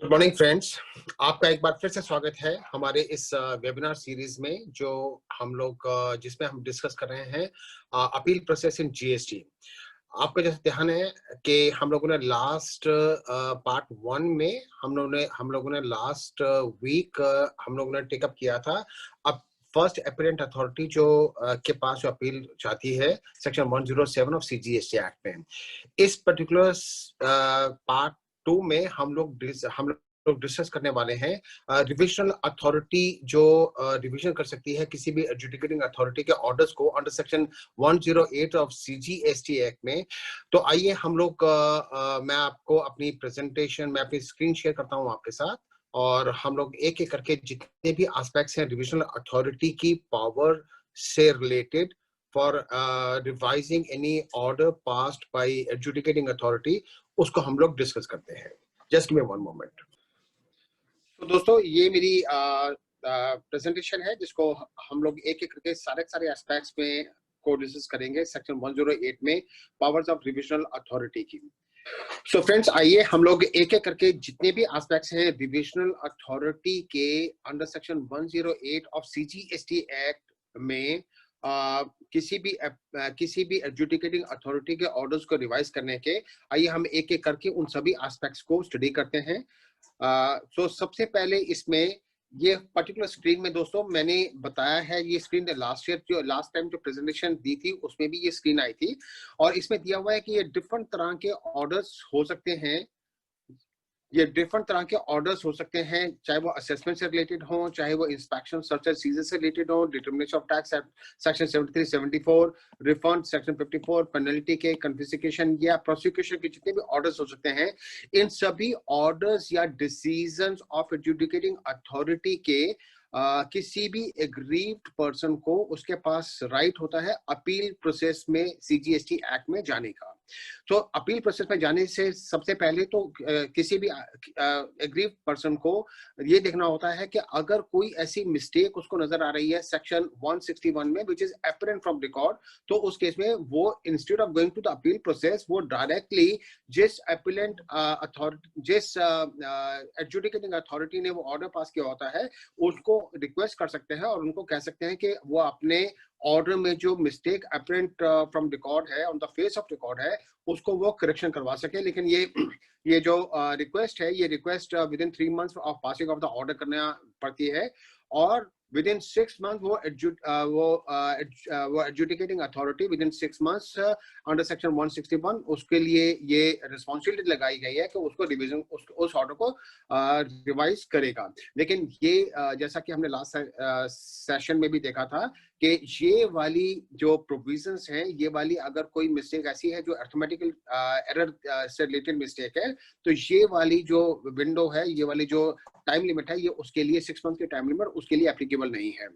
Good morning friends. आपका एक बार फिर से स्वागत है हमारे इस वेबिनार सीरीज में जो हम लोग जिसमें हम डिस्कस कर रहे हैं अपील प्रोसेस इन जीएसटी। आपका जैसे ध्यान है कि हम लोगों ने लास्ट पार्ट 1 में हम लोगों ने लास्ट वीक हम लोगों ने टेकअप किया था। अब फर्स्ट अपीलेंट अथॉरिटी जो के पास जो अपील जाती है सेक्शन 107 ऑफ सीजीएसटी एक्ट में। इस पर्टिकुलर पार्ट 2 में हम लोग डिस्कस करने वाले हैं रिविजनल अथॉरिटी जो रिवीजन कर सकती है किसी भी एडजुडिकेटिंग अथॉरिटी के ऑर्डर्स को under section 108 of CGST act में। तो आइए हम लोग मैं आपको अपनी प्रेजेंटेशन मैं अपनी स्क्रीन शेयर करता हूं आपके साथ और हम लोग एक एक करके जितने भी एस्पेक्ट्स हैं रिविजनल अथॉरिटी की पावर से related for revising any order passed by adjudicating authority उसको हम लोग डिस्कस करते हैं। Just give me one moment. तो दोस्तों ये मेरी प्रेजेंटेशन है जिसको हम लोग एक एक करके सारे एस्पेक्ट्स में को डिस्कस करेंगे सेक्शन 108 में पावर्स ऑफ रिविजनल अथॉरिटी की। सो फ्रेंड्स आइए हम लोग एक एक करके जितने भी एस्पेक्ट्स हैं रिविजनल अथॉरिटी के under section 108 of CGST act में किसी भी एडजुडिकेटिंग अथॉरिटी के ऑर्डर्स को रिवाइज करने के आइए हम एक एक करके उन सभी एस्पेक्ट्स को स्टडी करते हैं। तो सबसे पहले इसमें ये पर्टिकुलर स्क्रीन में दोस्तों मैंने बताया है ये स्क्रीन लास्ट टाइम जो प्रेजेंटेशन दी थी उसमें भी ये स्क्रीन आई थी और इसमें दिया हुआ है कि ये डिफरेंट तरह के ऑर्डर्स हो सकते हैं। ये डिफरेंट तरह के ऑर्डर्स हो सकते हैं चाहे वो असेसमेंट से रिलेटेड हो चाहे वो इंस्पेक्शन सर्च एंड सीजर से रिलेटेड हो determination of tax section 73 74 refund section 54 penalty के कन्फिस्केशन या प्रोसिक्यूशन के जितने भी ऑर्डर्स हो सकते हैं इन सभी ऑर्डर्स या डिसीजंस ऑफ एडजुडिकेटिंग अथॉरिटी के किसी भी एग्रीव्ड पर्सन को उसके पास राइट होता है अपील प्रोसेस में सीजीएसटी एक्ट में जाने का। तो अपील प्रोसेस में जाने से सबसे पहले तो किसी भी एग्रीव्ड पर्सन को ये देखना होता है कि अगर कोई ऐसी मिस्टेक उसको नजर आ रही है सेक्शन 161 में which is apparent from record तो उस केस में वो instead of going to the appeal process वो डायरेक्टली जिस अपीलेंट अथॉरिटी जिस एडजुडिकेटिंग अथॉरिटी ने वो ऑर्डर पास किया होता है उसको रिक्वेस्ट कर सकते हैं और उनको कह सकते हैं कि वो अपने ऑर्डर में जो मिस्टेक अपरेंट फ्रॉम रिकॉर्ड है on the face of record है उसको वो करेक्शन करवा सके। लेकिन ये जो रिक्वेस्ट है ये request with in 3 months of passing of the order करना पड़ती है और विद इन 6 मंथ वो adjudicating authority with in 6 months under section 161 उसके लिए ये रिस्पॉन्सिबिलिटी लगाई गई है कि उसको रिवीजन उस ऑर्डर को रिवाइज करेगा। लेकिन ये जैसा कि हमने लास्ट सेशन में भी देखा था कि ये वाली जो प्रोविजंस हैं ये वाली अगर कोई मिस्टेक ऐसी है जो अर्थमेटिकल एरर से रिलेटेड मिस्टेक है तो ये वाली जो विंडो है ये वाली जो टाइम लिमिट है ये उसके लिए 6 मंथ की टाइम लिमिट उसके लिए एप्लीकेबल नहीं है।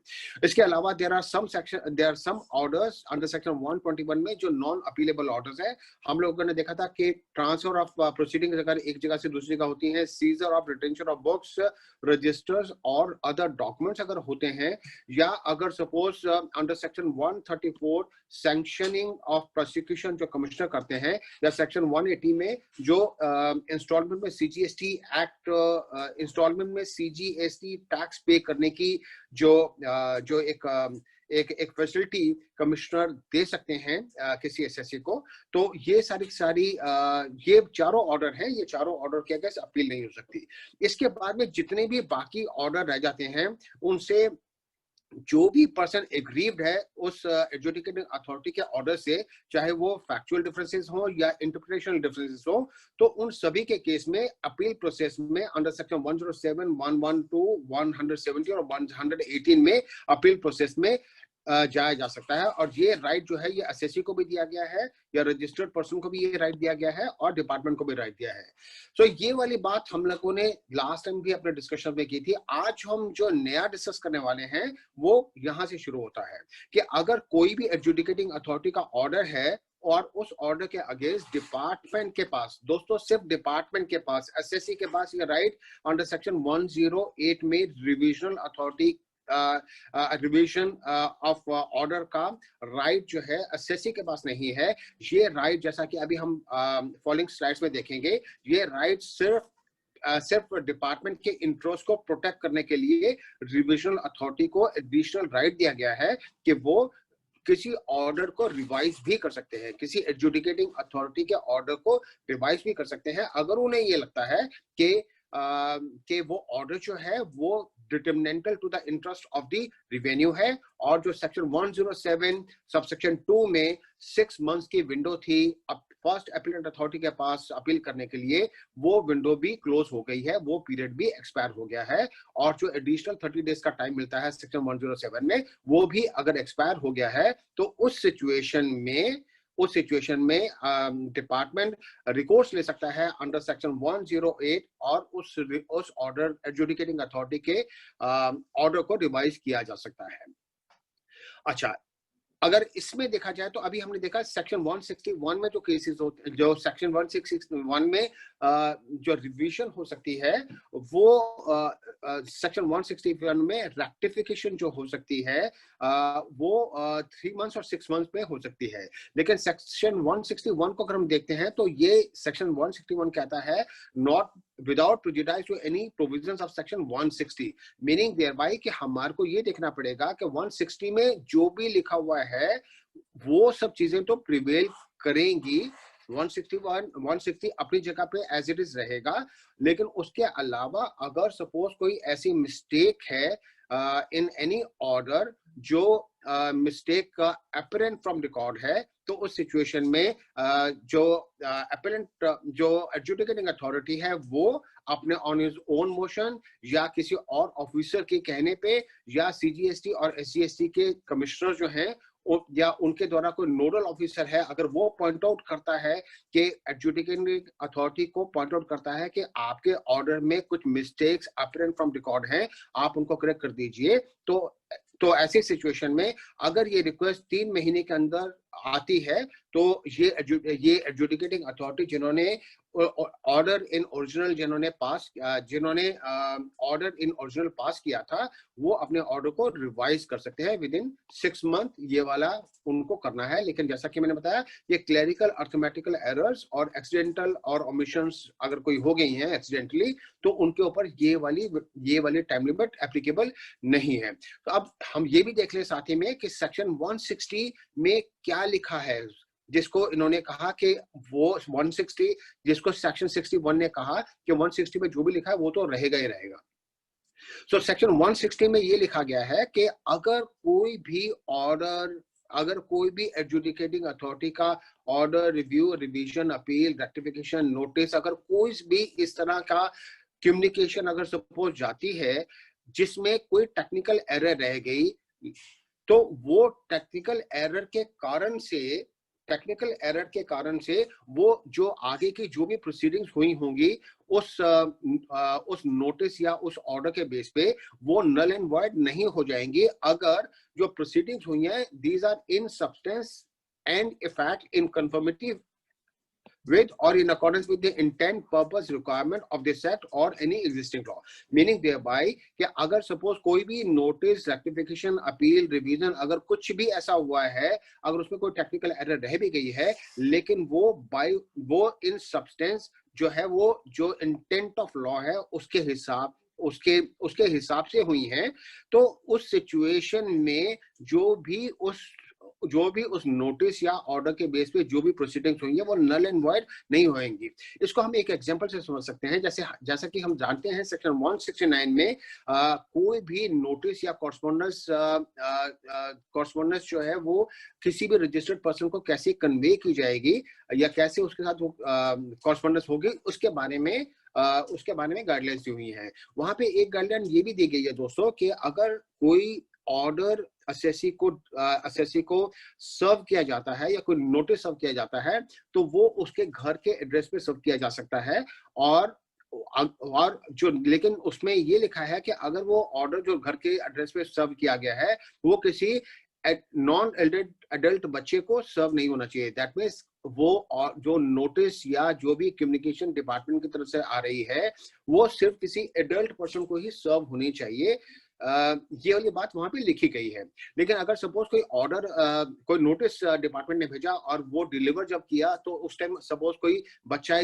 इसके अलावा there are some orders under section 121 में जो नॉन अपीलेबल ऑर्डर्स है। हम लोगों ने देखा था कि ट्रांसफर ऑफ प्रोसीडिंग्स अगर एक जगह से दूसरी जगह होती है seizure of retention of books registers और अदर डॉक्यूमेंट्स अगर होते हैं या अगर suppose under section 134 sanctioning of prosecution जो कमिश्नर करते हैं या सेक्शन 180 में जो इंस्टॉलमेंट में सीजीएसटी एक्ट इंस्टॉलमेंट में सीजीएसटी टैक्स पे करने की जो एक फैसिलिटी कमिश्नर दे सकते हैं किसी एसएससी को। तो ये सारी ये चारों ऑर्डर हैं ये चारों ऑर्डर के अगेंस्ट अपील नहीं हो सकती। इसके बाद में जितने भी बाकी ऑर्डर रह जाते हैं उनसे जो भी पर्सन एग्रीव्ड है उस एडजुडिकेटिंग अथॉरिटी के ऑर्डर से चाहे वो फैक्चुअल डिफरेंसेस हो या इंटरप्रिटेशनल डिफरेंसेस हो तो उन सभी के केस में अपील प्रोसेस में अंडर सेक्शन 107 112 170 और 118 में अपील प्रोसेस में जाया जा सकता है। और ये राइट जो है ये एसएससी को भी दिया गया है या रजिस्टर्ड पर्सन को भी ये राइट दिया गया है और डिपार्टमेंट को भी राइट दिया है। तो ये वाली बात हम लोगों ने लास्ट टाइम भी अपने डिस्कशन में की थी। आज हम जो नया डिस्कस करने वाले हैं वो यहाँ से शुरू होता है कि अगर कोई भी एडजुडिकेटिंग अथॉरिटी का ऑर्डर है और उस ऑर्डर के अगेंस्ट डिपार्टमेंट के पास दोस्तों सिर्फ डिपार्टमेंट के पास एसएससी के पास ये राइट अंडर सेक्शन 108 में revisional authority revision of order का राइट जो है एसएससी के पास नहीं है। ये राइट जैसा कि अभी हम फॉलोइंग स्लाइड्स में देखेंगे ये राइट सिर्फ सिर्फ डिपार्टमेंट के इंटरेस्ट को प्रोटेक्ट करने के लिए रिविजनल अथॉरिटी को एडिशनल राइट दिया गया है कि वो किसी ऑर्डर को रिवाइज भी कर सकते हैं, किसी एडजुडिकेटिंग अथॉरिटी के ऑर्डर को रिवाइज भी कर सकते हैं अगर उन्हें ये लगता है कि वो ऑर्डर जो है वो detrimental to the interest of the revenue है। और जो सेक्शन 107 सबसेक्शन 2 में 6 मंथ्स की विंडो थी अब फर्स्ट अपीलेंट अथॉरिटी के पास अपील करने के लिए, वो विंडो भी क्लोज हो गई है, वो पीरियड भी एक्सपायर हो गया है। और जो एडिशनल 30 डेज का टाइम मिलता है सेक्शन 107 में, वो भी अगर एक्सपायर हो गया है तो उस सिचुएशन में डिपार्टमेंट रिकोर्स ले सकता है अंडर सेक्शन 108 और उस ऑर्डर एडजुडिकेटिंग अथॉरिटी के ऑर्डर को रिवाइज किया जा सकता है। अच्छा, अगर इसमें देखा जाए तो अभी हमने देखा सेक्शन 161 में जो केसेस होते, जो सेक्शन 161 में जो रिवीजन हो सकती है वो सेक्शन 161 में रेक्टिफिकेशन जो हो सकती है वो 3 मंथ्स और 6 मंथ्स में हो सकती है। लेकिन सेक्शन 161 को अगर हम देखते हैं तो ये सेक्शन 161 कहता है not without prejudice to any provisions of section 160, meaning thereby कि हमारे को ये देखना पड़ेगा कि 160 में जो भी लिखा हुआ है वो सब चीजें तो प्रिवेल करेंगी। 160 अपनी जगह पे एज इट इज रहेगा, लेकिन उसके अलावा अगर सपोज कोई ऐसी मिस्टेक है इन एनी ऑर्डर जो मिस्टेक का अपरेंट फ्रॉम रिकॉर्ड है, तो उस सिचुएशन में जो अपीलेंट जो एडजुडिकेटिंग अथॉरिटी है वो अपने ऑन हिज ओन मोशन या किसी और ऑफिसर के कहने पे या सीजीएसटी और एसजीएसटी के कमिश्नर जो हैं या उनके द्वारा कोई नोडल ऑफिसर है, अगर वो पॉइंट आउट करता है कि एडजुडिकेटिंग अथॉरिटी को पॉइंट आउट करता है कि आपके ऑर्डर में कुछ मिस्टेक्स अपरेंट फ्रॉम रिकॉर्ड हैं, आप उनको करेक्ट कर दीजिए, तो ऐसी सिचुएशन में अगर ये रिक्वेस्ट 3 महीने के अंदर आती है तो ये एडजुडिकेटिंग अथॉरिटी जिन्होंने ऑर्डर इन ओरिजिनल जिन्होंने ऑर्डर इन ओरिजिनल पास किया था, वो अपने ऑर्डर को रिवाइज कर सकते हैं विद इन 6 मंथ। ये वाला उनको करना है। लेकिन जैसा कि मैंने बताया, ये क्लरिकल अर्थमेटिकल एरर्स और एक्सीडेंटल और ओमिशंस अगर कोई हो गई हैं एक्सीडेंटली, तो उनके ऊपर ये वाली टाइम लिमिट एप्लीकेबल नहीं है। तो अब हम ये भी देख लें साथ ही में कि सेक्शन 160 में क्या लिखा है, जिसको इन्होंने कहा कि वो 160, जिसको सेक्शन 61 ने कहा कि 160 में जो भी लिखा है वो तो रहेगा ही रहेगा। सो सेक्शन 160 में ये लिखा गया है कि अगर कोई भी एडजुडिकेटिंग अथॉरिटी का order, review, revision, appeal, rectification, notice, अगर कोई भी इस तरह का कम्युनिकेशन अगर सपोज जाती है जिसमें कोई टेक्निकल एरर रह गई, तो वो टेक्निकल एरर के कारण से वो जो आगे की जो भी प्रोसीडिंग्स हुई होंगी उस नोटिस या उस ऑर्डर के बेस पे वो नल एंड वॉइड नहीं हो जाएंगी अगर जो प्रोसीडिंग्स हुई हैं these are in substance and effect in conformity with or in accordance with the intent, purpose, requirement of this act or any existing law, meaning thereby कि अगर सपोज कोई भी नोटिस, रेक्टिफिकेशन, अपील, रिवीजन, अगर कुछ भी ऐसा हुआ है, अगर उसमें कोई टेक्निकल एरर रह भी गई है, लेकिन वो इन सब्सटेंस जो है वो जो इंटेंट ऑफ लॉ है उसके हिसाब से हुई हैं, तो उस सिचुएशन में जो भी उस नोटिस या ऑर्डर के बेस पे जो भी प्रोसीडिंग्स होंगे वो नल एंड वॉइड नहीं होंगी। इसको हम एक एग्जांपल से समझ सकते हैं। जैसा कि हम जानते हैं सेक्शन 169 में कोई भी नोटिस या कॉरस्पॉन्डेंस जो है वो किसी भी रजिस्टर्ड पर्सन को कैसे कन्वे की जाएगी या कैसे उसके साथ वो कॉरस्पॉन्डेंस होगी, उसके बारे में गाइडलाइंस दी हुई है। वहां पे एक गाइडलाइन ये भी दी गई है दोस्तों कि अगर कोई ऑर्डर असेसी को सर्व किया जाता है या कोई नोटिस सर्व किया जाता है तो वो उसके घर के एड्रेस पे सर्व किया जा सकता है, और लेकिन उसमें ये लिखा है कि अगर वो ऑर्डर जो घर के एड्रेस पे सर्व किया गया है वो किसी नॉन एडल्ट बच्चे को सर्व नहीं होना चाहिए। दैट मीन्स वो जो नोटिस या जो भी कम्युनिकेशन डिपार्टमेंट की तरफ से आ रही है वो सिर्फ किसी एडल्ट पर्सन को ही सर्व होनी चाहिए। ये वाली बात वहां पे लिखी गई है। लेकिन अगर सपोज कोई ऑर्डर, कोई नोटिस डिपार्टमेंट ने भेजा और वो डिलीवर जब किया, तो उस टाइम सपोज कोई बच्चा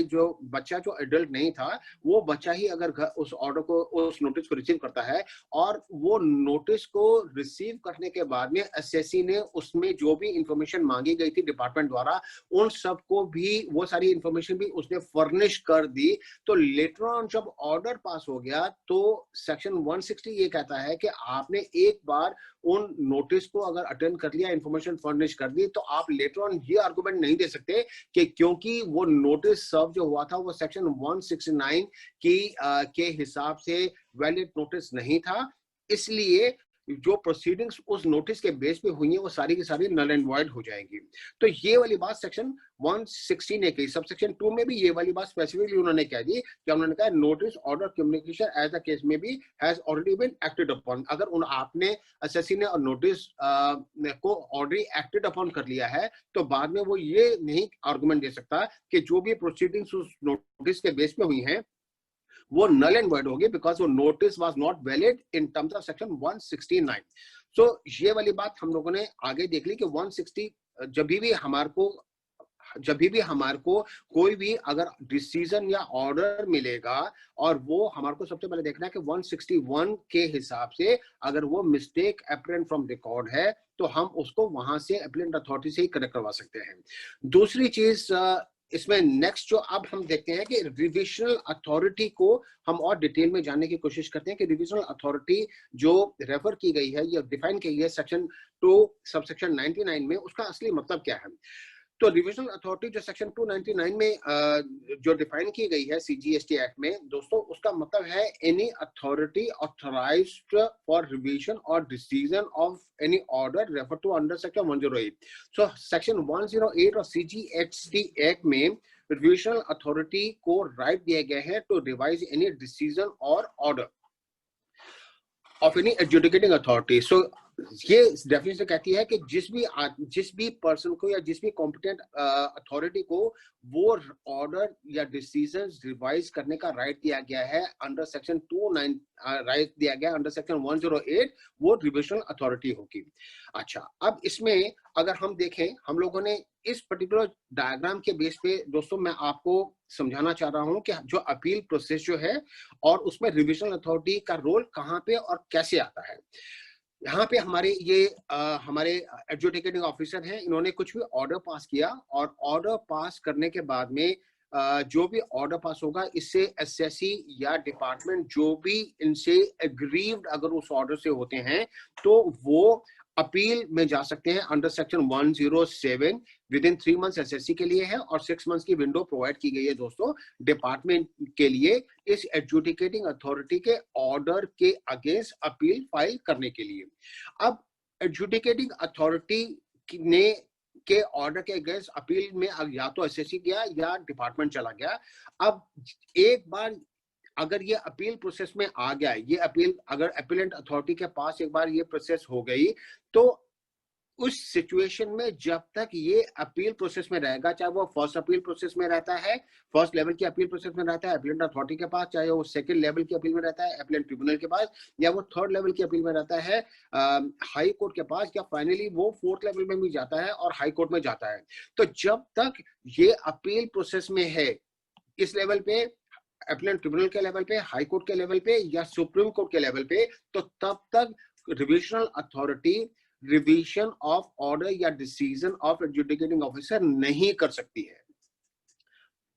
जो एडल्ट नहीं था, वो बच्चा ही अगर उस ऑर्डर को, उस नोटिस को रिसीव करता है, और वो नोटिस को रिसीव करने के बाद में एसएससी ने उसमें जो भी इंफॉर्मेशन मांगी गई थी डिपार्टमेंट द्वारा, उन सबको भी, वो सारी इंफॉर्मेशन भी उसने फर्निश कर दी, तो लेटर ऑन जब ऑर्डर पास हो गया, तो सेक्शन 160 ये कहता है कि आपने एक बार उन नोटिस को अगर अटेंड कर लिया, इंफॉर्मेशन फर्निश कर दी, तो आप लेटर ऑन ये आर्गुमेंट नहीं दे सकते कि क्योंकि वो नोटिस सर्व जो हुआ था वो सेक्शन 169 के हिसाब से वैलिड नोटिस नहीं था, इसलिए जो प्रोसीडिंग्स उस नोटिस के बेस पे हुई है वो सारी की सारी नल एंड वॉइड हो जाएंगी। तो ये वाली बात सेक्शन 160 ने कही। सब सेक्शन 2 में भी ये वाली बात स्पेसिफिकली उन्होंने कह दी कि उन्होंने कहा notice order communication as the case में भी has already been acted upon. अगर उन आपने एसएससी ने और नोटिस को ऑलरेडी एक्टेड अपॉन कर लिया है, तो बाद में वो ये नहीं आर्गुमेंट दे सकता कि जो भी प्रोसीडिंग्स उस नोटिस के बेस पे हुई हैं वो नल एंड वॉइड होगी, बिकॉज वो notice was not valid in terms of section 169। सो ये वाली बात हम लोगों ने आगे देख ली कि 160 जब भी हमारे को कोई भी अगर डिसीजन या ऑर्डर मिलेगा, और वो हमारे को सबसे पहले देखना है कि 161 के हिसाब से अगर वो मिस्टेक अपरेंट फ्रॉम रिकॉर्ड है, तो हम उसको वहां से अपीलेंट अथॉरिटी से ही करेक्ट करवा सकते हैं। दूसरी चीज इसमें नेक्स्ट जो अब हम देखते हैं कि रिविजनल अथॉरिटी को हम और डिटेल में जानने की कोशिश करते हैं कि रिविजनल अथॉरिटी जो रेफर की गई है या डिफाइन की गई है सेक्शन 2 सबसेक्शन 99 में, उसका असली मतलब क्या है। तो रिविजनल अथॉरिटी जो सेक्शन 299 में जो डिफाइन की गई है सीजीएसटी एक्ट में, दोस्तों उसका मतलब है any authority authorised for revision और decision of any order refer to under section 108। So section 108 और सीजीएसटी एक्ट में रिविजनल अथॉरिटी को राइट दिए गए हैं टू रिवाइज एनी डिसीजन और order of any adjudicating authority. So ये डेफिनेशन कहती है कि जिस भी पर्सन को या जिस भी कॉम्पिटेंट अथॉरिटी को वो ऑर्डर या डिसीजन रिवाइज करने का राइट दिया गया है अंडर सेक्शन 29, राइट दिया गया अंडर सेक्शन 108, वो रिविजनल अथॉरिटी होगी। अच्छा, अब इसमें अगर हम देखें, हम लोगों ने इस पर्टिकुलर डायग्राम के बेस पे दोस्तों मैं आपको समझाना चाह रहा हूं कि जो अपील प्रोसेस जो है और उसमें रिविजनल अथॉरिटी का रोल कहां पे और कैसे आता है। यहाँ पे हमारे एडजुडिकेटिंग ऑफिसर हैं, इन्होंने कुछ भी ऑर्डर पास किया, और ऑर्डर पास करने के बाद में जो भी ऑर्डर पास होगा, इससे एसएससी या डिपार्टमेंट जो भी इनसे एग्रीव्ड अगर उस ऑर्डर से होते हैं, तो वो अपील में जा सकते हैं under section 107। With in 3 months SSC के लिए है और 6 मंथ्स की विंडो प्रोवाइड की गई है दोस्तों डिपार्टमेंट के लिए इस एडजुडिकेटिंग अथॉरिटी के ऑर्डर के अगेंस्ट अपील फाइल करने के लिए। अब एडजुडिकेटिंग अथॉरिटी ने के ऑर्डर के अगेंस्ट अपील में या तो एसएससी गया या डिपार्टमेंट चला गया। अब एक बार अगर ये अपील प्रोसेस में आ गया, ये अपील अगर अपीलेंट अथॉरिटी के पास एक बार ये प्रोसेस हो गई, तो उस सिचुएशन में जब तक ये अपील प्रोसेस में रहेगा, चाहे वो फर्स्ट अपील प्रोसेस में रहता है, फर्स्ट लेवल की अपील प्रोसेस में रहता है अपीलेंट अथॉरिटी के पास, चाहे वो सेकंड लेवल की अपील में रहता है अपीलेंट ट्रिब्यूनल के पास, या वो थर्ड लेवल की अपील में रहता है हाई कोर्ट के पास, या फाइनली वो फोर्थ लेवल में भी जाता है और हाई कोर्ट में जाता है। तो जब तक ये अपील प्रोसेस में है, इस लेवल पे अपीलेंट ट्रिब्यूनल के लेवल पे, हाई कोर्ट के लेवल पे या सुप्रीम कोर्ट के लेवल पे, तो तब तक revisional authority revision of order या डिसीजन ऑफ एडजुडिकेटिंग ऑफिसर नहीं कर सकती है।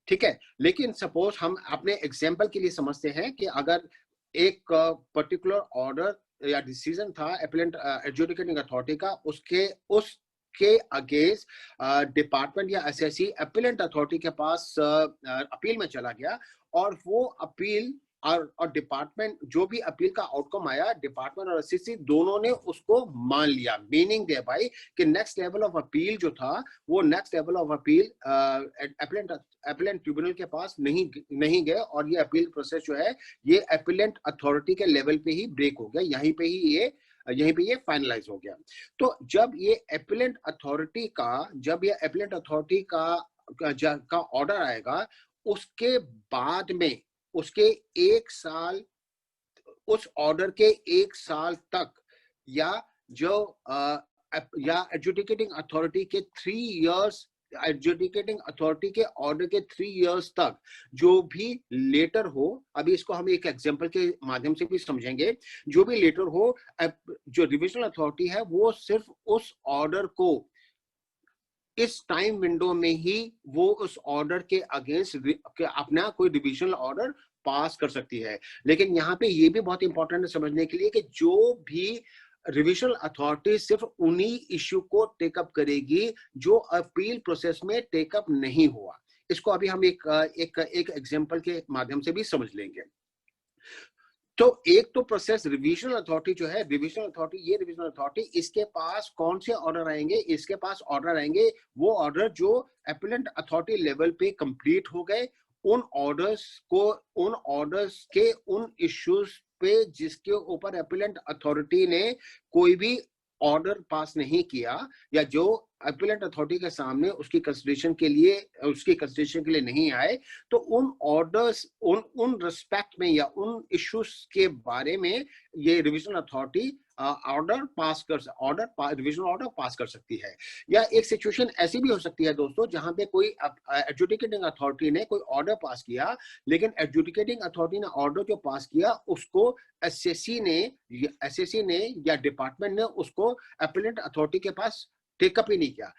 ठीक है, लेकिन सपोज हम अपने एग्जांपल के लिए समझते हैं कि अगर एक पर्टिकुलर ऑर्डर या डिसीजन था अपीलेंट एडजुडिकेटिंग अथॉरिटी का, उसके अगेंस्ट डिपार्टमेंट या एसएससी अपीलेंट अथॉरिटी के पास अपील में चला गया, और वो अपील और डिपार्टमेंट जो भी अपील का आउटकम आया, डिपार्टमेंट और एसएससी दोनों ने उसको मान लिया, मीनिंग दे भाई कि नेक्स्ट लेवल ऑफ अपील जो था वो next level of appeal appellate tribunal के पास नहीं गए, और ये अपील प्रोसेस जो है ये अपीलेंट अथॉरिटी के लेवल पे ही ब्रेक हो गया, यहीं पे ये फाइनलाइज हो गया। तो जब ये अपीलेंट अथॉरिटी का ऑर्डर आएगा, उसके बाद में उसके 1 साल उस ऑर्डर के 1 साल तक या जो या एडजुडिकेटिंग अथॉरिटी के 3 इयर्स एडजुडिकेटिंग अथॉरिटी के ऑर्डर के 3 इयर्स तक जो भी लेटर हो, अभी इसको हम एक एग्जांपल के माध्यम से भी समझेंगे, जो भी लेटर हो, जो रिविजनल अथॉरिटी है वो सिर्फ उस ऑर्डर को इस टाइम विंडो में ही वो उस ऑर्डर के अगेंस्ट अपना कोई रिविजनल ऑर्डर पास कर सकती है। लेकिन यहाँ पे ये भी बहुत इंपॉर्टेंट है समझने के लिए कि जो भी रिविजनल अथॉरिटी सिर्फ उन्हीं इश्यू को टेकअप करेगी जो अपील प्रोसेस में टेकअप नहीं हुआ। इसको अभी हम एक एग्जांपल के माध्यम से भी समझ लेंगे। तो एक तो प्रोसेस रिविजनल अथॉरिटी जो है, रिविजनल अथॉरिटी इसके पास कौन से ऑर्डर आएंगे? इसके पास ऑर्डर आएंगे वो ऑर्डर जो अपीलेंट अथॉरिटी लेवल पे कंप्लीट हो गए, उन ऑर्डर्स के उन इश्यूज पे जिसके ऊपर अपीलेंट अथॉरिटी ने कोई भी ऑर्डर पास नहीं किया या जो अपीलेंट अथॉरिटी के सामने उसकी कंसिडरेशन के लिए नहीं आए, तो उन ऑर्डर्स उन रिस्पेक्ट में या उन इश्यूज के बारे में ये revisional authority revisional order pass कर सकती है। या एक सिचुएशन ऐसी भी हो सकती है दोस्तों जहां पे कोई एडजुडिकेटिंग अथॉरिटी ने कोई ऑर्डर पास किया, लेकिन एडजुडिकेटिंग अथॉरिटी ने ऑर्डर जो पास किया उसको एसएससी ने या डिपार्टमेंट ने उसको अपीलेंट अथॉरिटी के पास टेकअप ही नहीं किया।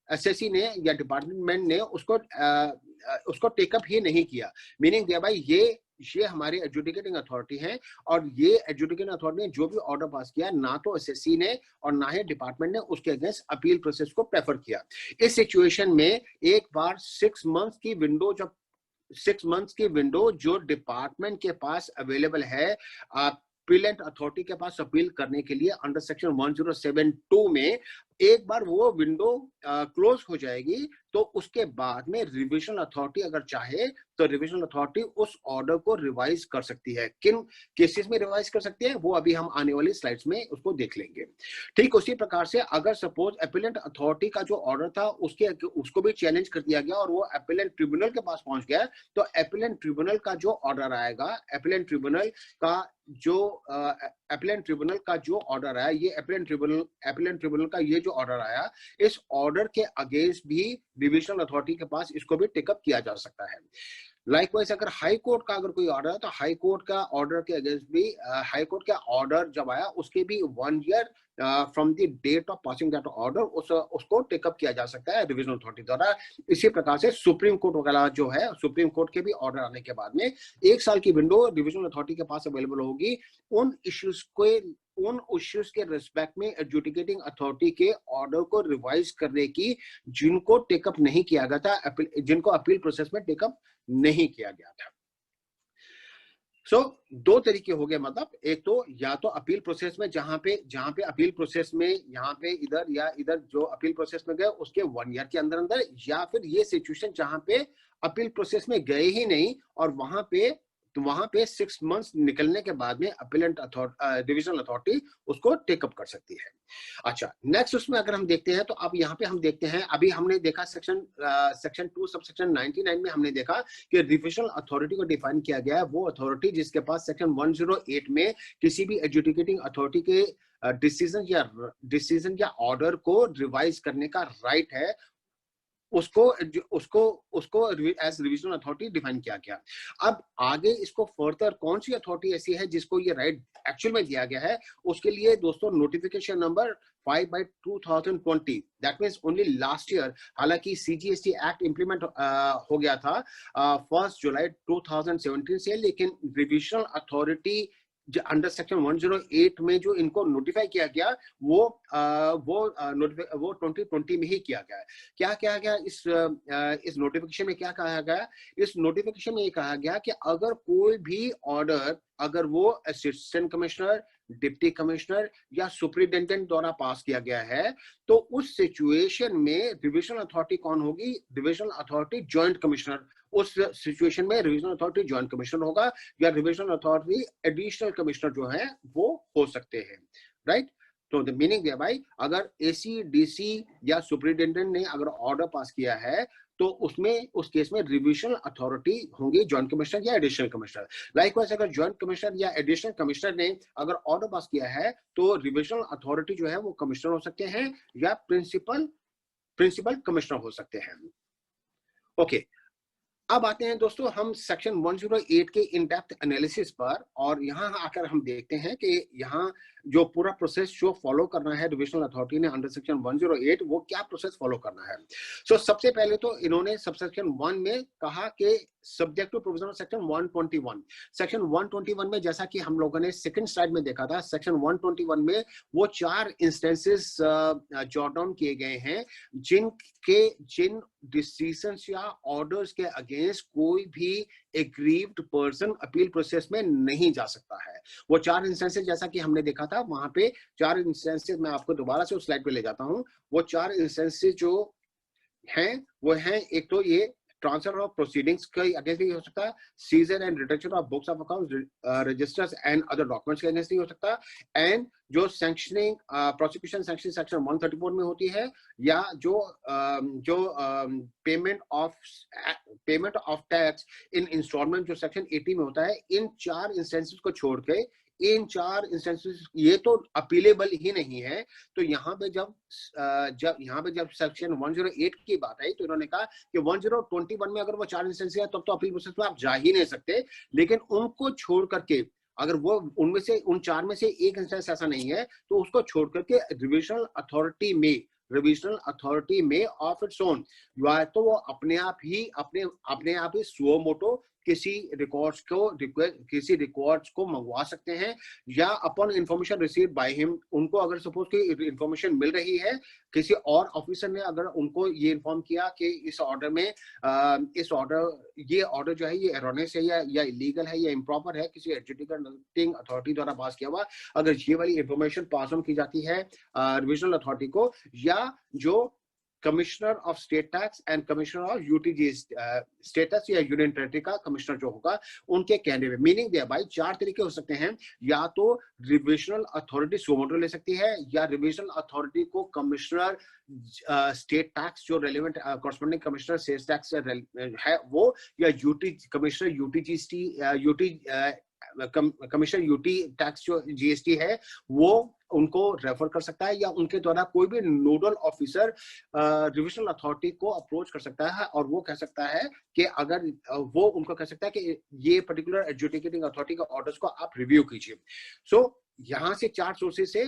एसएससी ने या डिपार्टमेंट ने उसको टेकअप ही नहीं किया। मीनिंग दिया भाई ये हमारी एडजुडिकेटिंग अथॉरिटी है और ये एडजुडिकेटिंग अथॉरिटी ने जो भी ऑर्डर पास किया, ना तो एसएससी ने और ना ही डिपार्टमेंट ने उसके अगेंस्ट अपील प्रोसेस को प्रेफर किया। इस सिचुएशन में एक बार 6 मंथ्स की विंडो जो डिपार्टमेंट के पास अवेलेबल है अपीलेंट अथॉरिटी के पास अपील करने के लिए अंडर सेक्शन 1072 में, एक बार वो विंडो क्लोज हो जाएगी। तो उसके बाद में रिविजनल अथॉरिटी अगर चाहे तो रिविजनल अथॉरिटी उस ऑर्डर को रिवाइज कर सकती है। किन केसेस में रिवाइज कर सकती है वो अभी हम आने वाली स्लाइड्स में उसको देख लेंगे। ठीक उसी प्रकार से अगर सपोज अपीलेंट अथॉरिटी का जो ऑर्डर था उसको भी चैलेंज कर दिया गया और वो अपीलेंट ट्रिब्यूनल के पास पहुंच गया, तो अपीलेंट ट्रिब्यूनल का जो ऑर्डर आएगा, अपीलेंट ट्रिब्यूनल का जो ऑर्डर आया, ये अपीलेंट ट्रिब्यूनल का ये जो ऑर्डर आया, इस ऑर्डर के अगेंस्ट भी डिविजनल अथॉरिटी के पास इसको भी टेकअप किया जा सकता है। लाइकवाइज अगर हाई कोर्ट का अगर कोई ऑर्डर है तो हाई कोर्ट का ऑर्डर के अगेंस्ट भी हाई कोर्ट का ऑर्डर जब आया उसके भी 1 year from the date of passing that order उसको टेकअप किया जा सकता है डिविजनल अथॉरिटी द्वारा। इसी प्रकार से सुप्रीम कोर्ट वगैरह जो है, सुप्रीम कोर्ट के भी ऑर्डर आने के बाद में 1 साल की विंडो डिविजनल अथॉरिटी के पास अवेलेबल होगी उन इश्यूज के रिस्पेक्ट में एडजुडिकेटिंग अथॉरिटी के ऑर्डर को रिवाइज करने की जिनको टेकअप नहीं किया गया था, जिनको अपील प्रोसेस में टेकअप नहीं किया गया था। दो तरीके हो गए, मतलब एक तो या तो अपील प्रोसेस में जहां पे अपील प्रोसेस में यहाँ पे इधर जो अपील प्रोसेस में गए उसके 1 ईयर के अंदर, या फिर ये सिचुएशन जहां पे अपील प्रोसेस में गए ही नहीं और वहां पे 6 मंथ्स निकलने के बाद में अपीलेंट डिविजनल अथॉरिटी उसको टेकअप कर सकती है। अच्छा, नेक्स्ट उसमें अगर हम देखते हैं तो अब यहाँ पे हम देखते हैं, अभी हमने देखा सेक्शन 2 सबसेक्शन 99 में हमने देखा कि रिविजनल अथॉरिटी को डिफाइन किया गया है वो अथॉरिटी जिसके पास सेक्शन 108 में किसी भी एडजुडिकेटिंग अथॉरिटी के डिसीजन या ऑर्डर को रिवाइज करने का राइट है, उसको एज रिविजनल अथॉरिटी डिफाइन किया गया। अब आगे इसको फर्दर कौन सी अथॉरिटी ऐसी है जिसको ये राइट एक्चुअल में दिया गया है, उसके लिए दोस्तों notification number 5/2020, that means only last year, हालांकि सीजीएसटी एक्ट इंप्लीमेंट हो गया था 1 जुलाई 2017 से, लेकिन रिविजनल अथॉरिटी अंडर सेक्शन 108 में जो इनको नोटिफाई किया गया वो 2020 में ही किया गया है। क्या किया गया इस नोटिफिकेशन में? क्या कहा गया इस नोटिफिकेशन में? ये कहा गया कि अगर कोई भी ऑर्डर, अगर वो असिस्टेंट कमिश्नर, डिप्टी कमिश्नर या सुपरिटेंडेंट द्वारा पास किया गया है, तो उस सिचुएशन में रिविजनल अथॉरिटी कौन होगी? Divisional authority joint commissioner. उस सिचुएशन में रिविजनल अथॉरिटी जॉइंट कमिश्नर होगा या रिविजनल अथॉरिटी एडिशनल कमिश्नर जो है वो हो सकते हैं, राइट? तो द मीनिंग दिया भाई, अगर एसी डीसी या सुपरिटेंडेंट ने अगर ऑर्डर पास किया है तो उसमें उस केस में रिविजनल अथॉरिटी होंगी जॉइंट कमिश्नर या एडिशनल कमिश्नर। लाइकवाइज अगर जॉइंट कमिश्नर या एडिशनल कमिश्नर ने अगर ऑर्डर पास किया है तो रिविजनल अथॉरिटी जो है वो कमिश्नर हो सकते हैं या प्रिंसिपल कमिश्नर हो सकते हैं। ओके, अब आते हैं दोस्तों हम सेक्शन 108 के इन डेप्थ एनालिसिस पर, और यहाँ आकर हम देखते हैं कि यहाँ जो पूरा प्रोसेस जो फॉलो करना है डिविजनल अथॉरिटी ने अंडर सेक्शन 108, वो क्या प्रोसेस फॉलो करना है। सो सबसे पहले तो इन्होंने सबसेक्शन 1 में कहा कि subject to provision of section 121। Section 121 में जैसा कि हम लोगों ने सेकंड स्लाइड में देखा था, सेक्शन 121 में वो 4 इंस्टेंसेस जॉट डाउन किए गए हैं जिन डिसीजंस या ऑर्डर्स के अगेंस्ट कोई भी एग्रीव्ड पर्सन अपील प्रोसेस में नहीं जा सकता है। वो 4 इंस्टेंसेस जैसा कि हमने देखा था, वहां पे 4 इंस्टेंसेस मैं आपको दोबारा से उस स्लाइड पे ले जाता हूं। वो 4 इंस्टेंसेस जो हैं वो हैं, एक तो ये ट्रांसफर ऑफ प्रोसीडिंग्स के अगेंस्ट भी हो सकता है, seizure and reduction of books of accounts, registers and other documents के अगेंस्ट भी हो सकता है, एंड जो सैंक्शनिंग प्रोसिक्यूशन सैंक्शन सेक्शन 134 में होती है, या जो payment of tax in instalment जो सेक्शन 80 में होता है। इन 4 इंस्टेंसेस को छोड़ के इन 4 इंस्टेंसेस ये तो अपीलेबल ही नहीं है। तो यहाँ पे जब सेक्शन 108 की बात आई तो इन्होंने कहा कि 1021 में अगर वो 4 इंस्टेंसेस है तब तो अपील प्रोसेस में आप जा ही नहीं सकते, लेकिन उनको छोड़ करके अगर वो उनमें से उन 4 में से एक इंस्टेंस ऐसा नहीं है तो उसको छोड़ करके रिविजनल अथॉरिटी में ऑफ इट्स ओन, या तो वो अपने आप ही सुओ मोटो किसी रिकॉर्ड्स को मंगवा सकते हैं, या upon information receive by him, उनको अगर सपोज की इंफॉर्मेशन मिल रही है, किसी और ऑफिसर ने अगर उनको ये इन्फॉर्म किया कि ये ऑर्डर जो है ये एरोनियस है या इलीगल है या इम्प्रॉपर है, किसी एडजुडिकेटिंग अथॉरिटी द्वारा पास किया हुआ, अगर ये वाली इंफॉर्मेशन पास ऑन की जाती है रिविजनल अथॉरिटी को, या जो commissioner of state tax and commissioner of UTG status या यूनियन टेरिटरी का कमिश्नर जो होगा, उनके कहने में। मीनिंग दिया भाई 4 तरीके हो सकते हैं, या तो रिविजनल अथॉरिटी सुमोटो ले सकती है, या रिविजनल अथॉरिटी को कमिश्नर स्टेट टैक्स जो relevant corresponding commissioner sales tax है वो, या कमिश्नर यूटी टैक्स जो जीएसटी है वो उनको रेफर कर सकता है, या उनके द्वारा कोई भी नोडल ऑफिसर रिविजनल अथॉरिटी को अप्रोच कर सकता है और वो कह सकता है कि अगर वो उनको कह सकता है कि ये पर्टिकुलर एडजुडिकेटिंग अथॉरिटी का ऑर्डर्स को आप रिव्यू कीजिए। सो यहाँ से 4 सोर्सेज से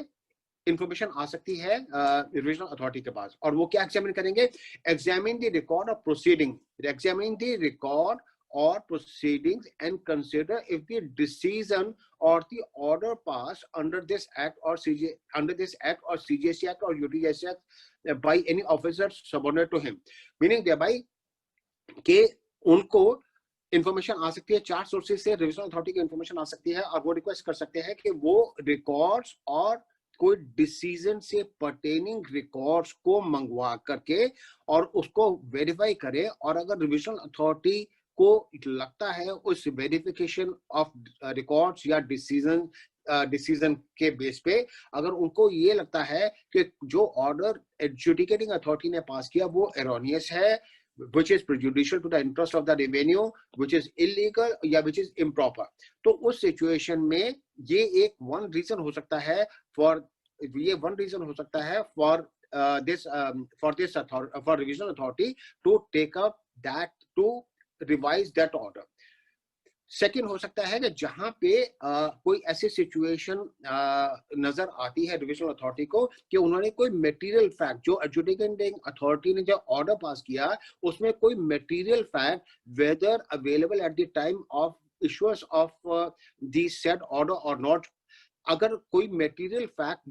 इंफॉर्मेशन आ सकती है रिविजनल अथॉरिटी के पास, और वो क्या एग्जामिन करेंगे, examine the record of proceeding, examine the record or proceedings and consider if the decision or the order passed under this act or CGST act or UTSC act by any officer subordinate to him। Meaning दिया भाई कि उनको information आ सकती है 4 sources से, revisional authority की information आ सकती है, और वो रिक्वेस्ट कर सकते हैं कि वो रिकॉर्ड्स और कोई डिसीजन से पर्टेनिंग रिकॉर्ड्स को मंगवा करके और उसको वेरीफाई करे, और अगर रिविजनल अथॉरिटी को लगता है उस वेरिफिकेशन ऑफ रिकॉर्ड्स या डिसीजन के बेस पे, अगर उनको ये लगता है कि जो ऑर्डर एडजुडिकेटिंग अथॉरिटी ने पास किया वो एरोनियस है, which is prejudicial to the interest of the revenue, which is illegal या which is improper, तो उस सिचुएशन में ये एक वन रीजन हो सकता है for revisional authority to take up that to revise that order। Second हो सकता है कि जहां पे कोई ऐसी सिचुएशन नजर आती है रिविजनल अथॉरिटी को कि उन्होंने कोई मटेरियल फैक्ट, जो एडजुडिकेटिंग अथॉरिटी ने जो ऑर्डर पास किया उसमें कोई material fact whether available at the time of issuers of the said order और नॉट, अगर कोई मटेरियल फैक्ट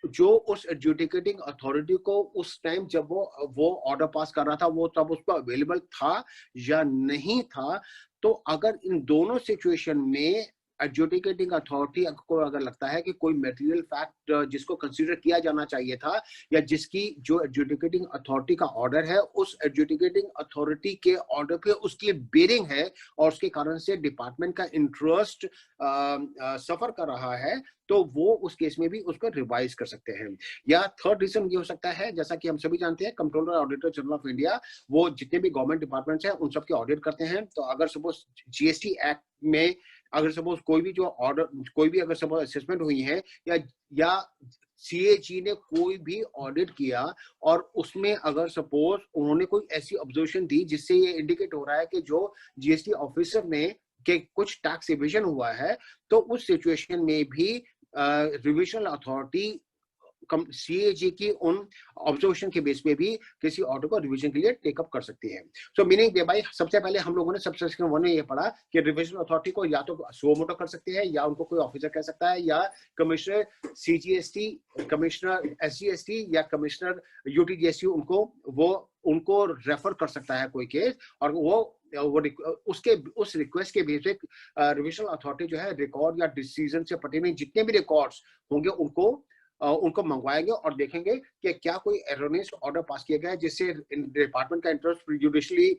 जो उस एडजुडिकेटिंग अथॉरिटी को उस टाइम जब वो ऑर्डर पास कर रहा था वो तब उस पर अवेलेबल था या नहीं था, तो अगर इन दोनों सिचुएशन में एडजुडिकेटिंग अथॉरिटी को अगर लगता है कि कोई मटेरियल फैक्ट जिसको कंसीडर किया जाना चाहिए था या जिसकी जो एडजुडिकेटिंग अथॉरिटी का ऑर्डर है उस एडजुडिकेटिंग अथॉरिटी के ऑर्डर पे उसके लिए बेरिंग है और उसके कारण से डिपार्टमेंट का इंटरेस्ट सफर कर रहा है, तो वो उस केस में भी उसको रिवाइज कर सकते हैं। या थर्ड रीजन ये हो सकता है, जैसा कि हम सभी जानते हैं controller auditor general of India वो जितने भी गवर्नमेंट डिपार्टमेंट्स हैं उन सबके ऑडिट करते हैं। तो अगर सपोज जीएसटी एक्ट में अगर सपोज कोई भी जो ऑर्डर कोई भी अगर सपोज असेसमेंट हुई है या सीएजी ने कोई भी ऑडिट किया और उसमें अगर सपोज उन्होंने कोई ऐसी ऑब्जर्वेशन दी जिससे ये इंडिकेट हो रहा है कि जो जीएसटी ऑफिसर ने कि कुछ टैक्स इवेजन हुआ है, तो उस सिचुएशन में भी रिविजनल अथॉरिटी सीएजी की उन ऑब्जर्वेशन के बेस पे भी किसी ऑर्डर को रिवीजन के लिए टेकअप कर सकती है। सो मीनिंग दे भाई, सबसे पहले हम लोगों ने सबसेक्शन 1 में ये पढ़ा कि रिविजन अथॉरिटी को या तो सो मोटो कर सकती है या उनको कोई ऑफिसर कह सकता है या कमिश्नर सीजीएसटी, कमिश्नर एसजीएसटी या कमिश्नर यूटीजीएसटी उनको रेफर कर सकता है कोई केस, और वो उसके उस रिक्वेस्ट के बेस पे रिविजनल अथॉरिटी जो है रिकॉर्ड या डिसीजन से पर्टिकुलर जितने भी रिकॉर्ड्स होंगे उनको मंगवाएंगे और देखेंगे कि क्या कोई एरोनियस ऑर्डर पास किया गया है जिससे डिपार्टमेंट का इंटरेस्ट प्रेजुडिशियली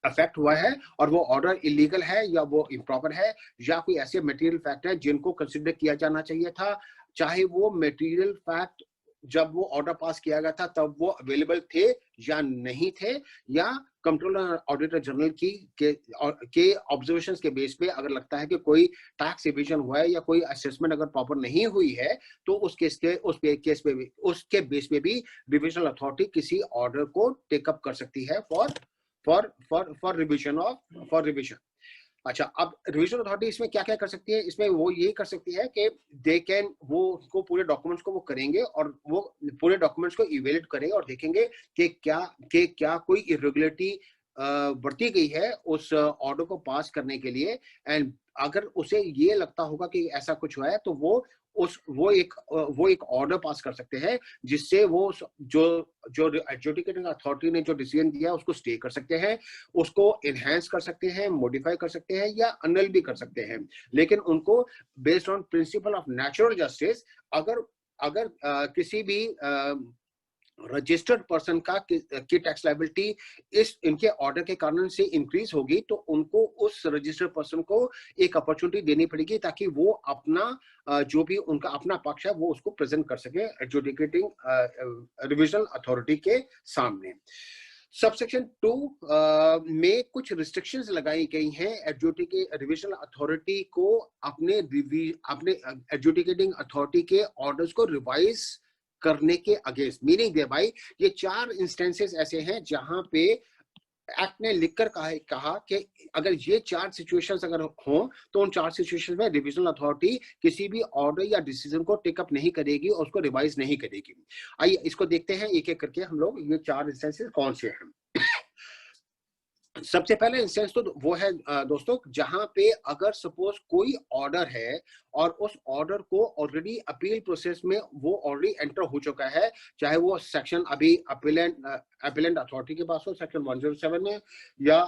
अफेक्ट हुआ है और वो ऑर्डर इलीगल है या वो इम्प्रॉपर है, या कोई ऐसे मटेरियल फैक्ट है जिनको कंसिडर किया जाना चाहिए था, चाहे वो मटेरियल फैक्ट जब वो ऑर्डर पास किया गया था तब वो अवेलेबल थे या नहीं थे, या कंट्रोलर ऑडिटर जनरल के ऑब्जर्वेशंस के बेस पे अगर लगता है कि कोई टैक्स इवेजन हुआ है या कोई असेसमेंट अगर प्रॉपर नहीं हुई है, तो उसके बेस पे भी डिविजनल अथॉरिटी किसी ऑर्डर को टेकअप कर सकती है फॉर रिविजन। अच्छा, अब रिविजन अथॉरिटी इसमें क्या क्या कर सकती है? इसमें वो ये कर सकती है कि वो पूरे डॉक्यूमेंट्स को वो करेंगे और वो पूरे डॉक्यूमेंट्स को इवेल्युएट करेंगे और देखेंगे कि क्या कोई इरेगुलरिटी बरती गई है उस ऑर्डर को पास करने के लिए, एंड अगर उसे ये लगता होगा कि ऐसा कुछ हुआ है तो वो एक ऑर्डर पास कर सकते हैं जिससे वो जो एडजुडिकेटिंग अथॉरिटी ने जो डिसीजन दिया उसको स्टे कर सकते हैं, उसको एनहांस कर सकते हैं, मॉडिफाई कर सकते हैं या अनल भी कर सकते हैं। लेकिन उनको based on principle of natural justice अगर किसी भी रजिस्टर्ड पर्सन की टैक्स लायबिलिटी इनके ऑर्डर के कारण से इंक्रीज होगी, तो उनको उस रजिस्टर्ड पर्सन को एक अपॉर्चुनिटी देनी पड़ेगी ताकि वो अपना जो भी उनका अपना पक्ष है वो उसको प्रेजेंट कर सके एडजुडिकेटिंग रिविजनल अथॉरिटी के सामने। सबसेक्शन 2 में कुछ रिस्ट्रिक्शंस लगाई गई हैं रिविजनल अथॉरिटी को अपने एडजुडिकेटिंग अथॉरिटी के ऑर्डर्स को रिवाइज करने के अगेंस्ट। मीनिंग दे भाई, ये 4 इंस्टेंसेस ऐसे हैं जहां पे एक्ट ने लिखकर कहा कि अगर ये 4 सिचुएशंस अगर हो तो उन 4 सिचुएशंस में रिविजनल अथॉरिटी किसी भी ऑर्डर या डिसीजन को टेकअप नहीं करेगी और उसको रिवाइज नहीं करेगी। आइए इसको देखते हैं एक एक करके हम लोग, ये 4 इंस्टेंसेस कौन से हैं। सबसे पहले इंस्टेंस तो वो है दोस्तों, जहां पे अगर सपोज कोई ऑर्डर है और उस ऑर्डर को ऑलरेडी अपील प्रोसेस में वो ऑलरेडी एंटर हो चुका है, चाहे वो सेक्शन अभी अपीलेंट अथॉरिटी के पास हो सेक्शन 107 में, या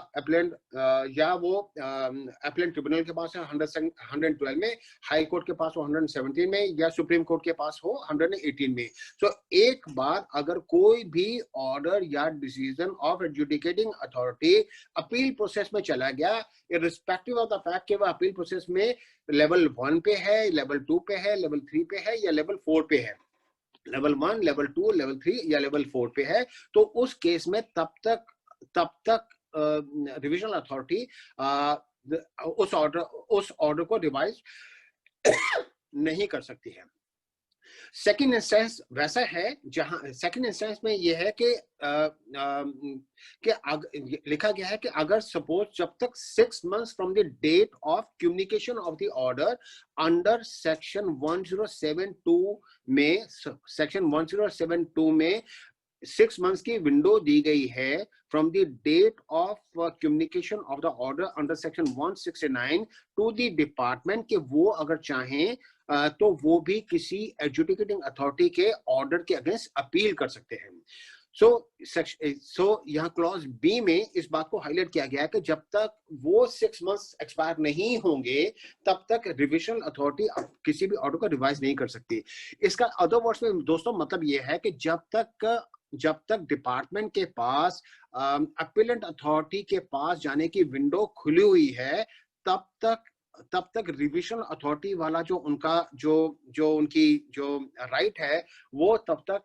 वो अपीलेंट ट्रिब्यूनल के पास है 112 में, हाई कोर्ट के पास हो 117 में, या सुप्रीम कोर्ट के पास हो 118 में। तो एक बार अगर कोई भी ऑर्डर या decision of adjudicating authority appeal process में चला गया, इर्रिस्पेक्टिव ऑफ द फैक्ट कि वह अपील प्रोसेस में लेवल 1 पे है, लेवल 2 पे है, लेवल 3 पे है या लेवल 4 पे है, लेवल 1, लेवल 2, लेवल 3 या लेवल 4 पे है, तो उस केस में तब तक रिविजनल अथॉरिटी उस ऑर्डर को रिवाइज नहीं कर सकती है। सेकेंड इंस्टेंस वैसा है जहां सेकेंड इंस्टेंस में यह है कि लिखा गया है कि अगर सपोज जब तक 6 months from the date of communication of the order under section 1072 में, सेक्शन 1072 में 6 months की विंडो दी गई है from the date of communication of the order under section 169 to the department, के वो अगर चाहें तो वो भी किसी एडजुडिकेटिंग अथॉरिटी के ऑर्डर के अगेंस्ट अपील कर सकते हैं। सो यहाँ क्लॉज बी में इस बात को हाईलाइट किया गया है कि जब तक वो 6 मंथ्स एक्सपायर नहीं होंगे तब तक रिविजन अथॉरिटी किसी भी ऑर्डर को रिवाइज नहीं कर सकती। इसका अदर वर्ड्स में दोस्तों मतलब ये है कि जब तक डिपार्टमेंट के पास अपीलेंट अथॉरिटी के पास जाने की विंडो खुली हुई है तब तक रिविजन अथॉरिटी वाला जो उनकी राइट है वो तब तक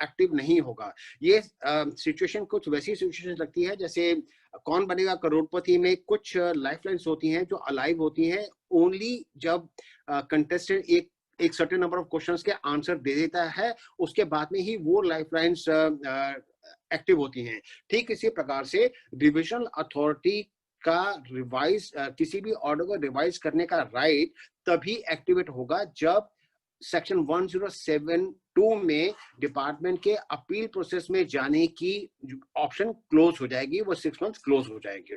एक्टिव नहीं होगा। ये सिचुएशन कुछ वैसी सिचुएशन लगती है जैसे कौन बनेगा करोड़पति में कुछ लाइफलाइंस होती हैं जो अलाइव होती हैं ओनली जब कंटेस्टेंट एक सर्टेन नंबर ऑफ क्वेश्चंस के आंसर दे देता है, उसके बाद में ही वो लाइफलाइंस एक्टिव होती हैं। ठीक इसी प्रकार से रिविजन अथॉरिटी का किसी भी ऑर्डर को रिवाइज करने का राइट तभी एक्टिवेट होगा जब सेक्शन 1072 में डिपार्टमेंट के अपील प्रोसेस में जाने की ऑप्शन क्लोज हो जाएगी, वो 6 मंथ क्लोज हो जाएगी।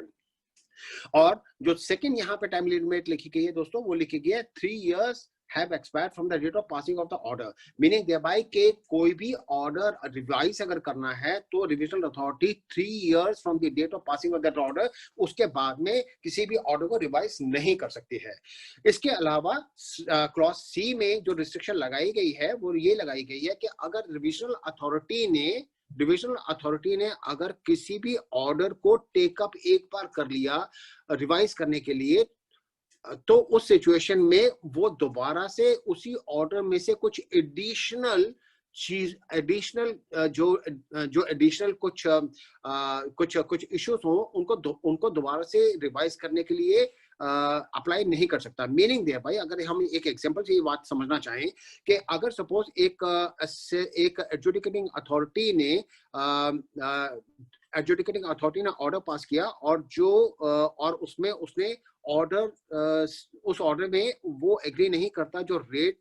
और जो सेकंड यहाँ पे टाइम लिमिट लिखी गई है दोस्तों, वो लिखी गई है 3 years have expired from the date of passing of the order, meaning thereby के कोई भी ऑर्डर रिवाइज अगर करना है तो revisional authority 3 years from the date of passing of that order उसके बाद में किसी भी ऑर्डर को रिवाइज नहीं कर सकती है। इसके अलावा क्लॉज सी में जो रिस्ट्रिक्शन लगाई गई है वो ये लगाई गई है कि अगर रिविजनल अथॉरिटी ने अगर किसी भी ऑर्डर को टेकअप एक बार कर लिया रिवाइज करने के लिए, तो उस सिचुएशन में वो दोबारा से उसी ऑर्डर में से कुछ एडिशनल कुछ इश्यूज हो उनको दोबारा से रिवाइज करने के लिए अप्लाई नहीं कर सकता। मीनिंग दिया भाई, अगर हम एक एग्जांपल से ये बात समझना चाहें कि अगर सपोज एक एडजुडिकेटिंग अथॉरिटी ने ऑर्डर पास किया और उसमें उसने उस ऑर्डर में वो एग्री नहीं करता जो रेट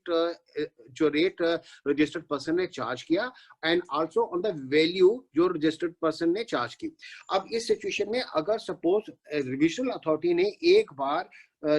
रजिस्टर्ड पर्सन ने चार्ज किया and also on the value जो रजिस्टर्ड पर्सन ने चार्ज की। अब इस सिचुएशन में अगर सपोज रिविजनल अथॉरिटी ने एक बार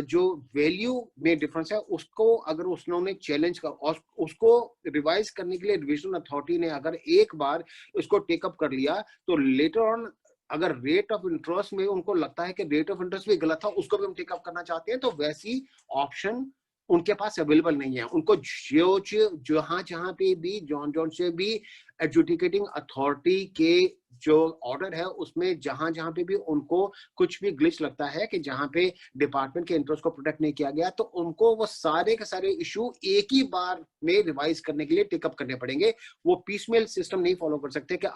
जो वैल्यू में डिफरेंस है उसको अगर उन्होंने चैलेंज कर और उसको रिवाइज करने के लिए रिविजनल अथॉरिटी ने अगर एक बार उसको टेकअप कर लिया, तो लेटर ऑन अगर रेट ऑफ इंटरेस्ट में उनको लगता है कि रेट ऑफ इंटरेस्ट भी गलत था, उसको भी हम टेकअप करना चाहते हैं, तो वैसी ऑप्शन उनके पास अवेलेबल नहीं है। उनको जहां पे भी जॉन से भी एडजुडिकेटिंग अथॉरिटी के जो ऑर्डर है उसमें जहां पे भी उनको कुछ भी ग्लिच लगता है कि जहां पे डिपार्टमेंट के इंटरेस्ट को प्रोटेक्ट नहीं किया गया, तो उनको वो सारे के सारे इशू एक ही बार में रिवाइज करने के लिए टेकअप करने पड़ेंगे। वो पीसमेल सिस्टम नहीं फॉलो कर सकते कि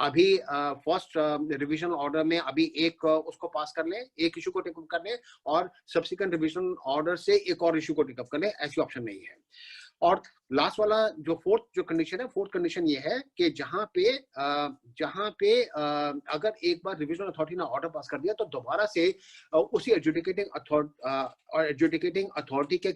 अभी फर्स्ट रिवीजन ऑर्डर में अभी एक उसको पास कर ले, एक इशू को टेकअप कर ले और सब्सिक्वेंट रिवीजन ऑर्डर से एक और इशू को टेकअप कर ले, ऐसी ऑप्शन नहीं है। और लास्ट वाला जो फोर्थ कंडीशन ये है कि जहां पे अगर एक बार रिवीजन अथॉरिटी ने ऑर्डर पास कर दिया तो दोबारा से उसी एडजुडिकेटिंग अथॉरिटी के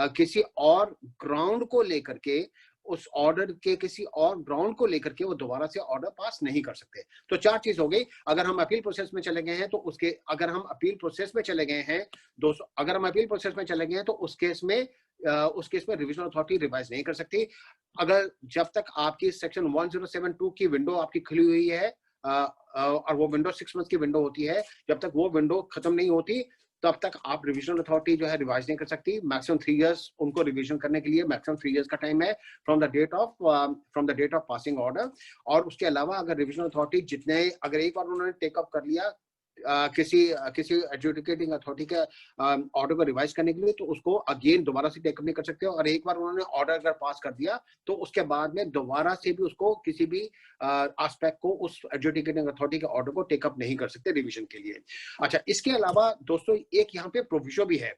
किसी और ग्राउंड को लेकर के उस ऑर्डर के किसी और ग्राउंड को लेकर के वो दोबारा से ऑर्डर पास नहीं कर सकते। तो 4 चीज हो गई। अगर हम अपील प्रोसेस में चले गए हैं तो अगर हम अपील प्रोसेस में चले गए हैं तो उस केस में रिविजन अथॉरिटी रिवाइज नहीं कर सकती। अगर जब तक आपकी सेक्शन 1072 की विंडो आपकी खुली हुई है और वो विंडो 6 मंथ की विंडो होती है, जब तक वो विंडो खत्म नहीं होती तब तक आप रिवीजन अथॉरिटी जो है रिवाइज नहीं कर सकती। मैक्सिमम 3 years उनको रिवीजन करने के लिए मैक्सिमम 3 years का टाइम है from the date of passing order. और उसके अलावा अगर रिवीजन अथॉरिटी अगर एक बार उन्होंने टेकअप कर लिया किसी एडजुडिकेटिंग अथॉरिटी के ऑर्डर को रिवाइज करने के लिए, तो उसको अगेन दोबारा से टेकअप नहीं कर सकते। और एक बार उन्होंने ऑर्डर अगर पास कर दिया तो उसके बाद में दोबारा से भी उसको किसी भी एस्पेक्ट को उस एडजुडिकेटिंग अथॉरिटी के ऑर्डर को टेकअप नहीं कर सकते रिवीजन के लिए। अच्छा, इसके अलावा दोस्तों एक यहाँ पे प्रोविजो भी है।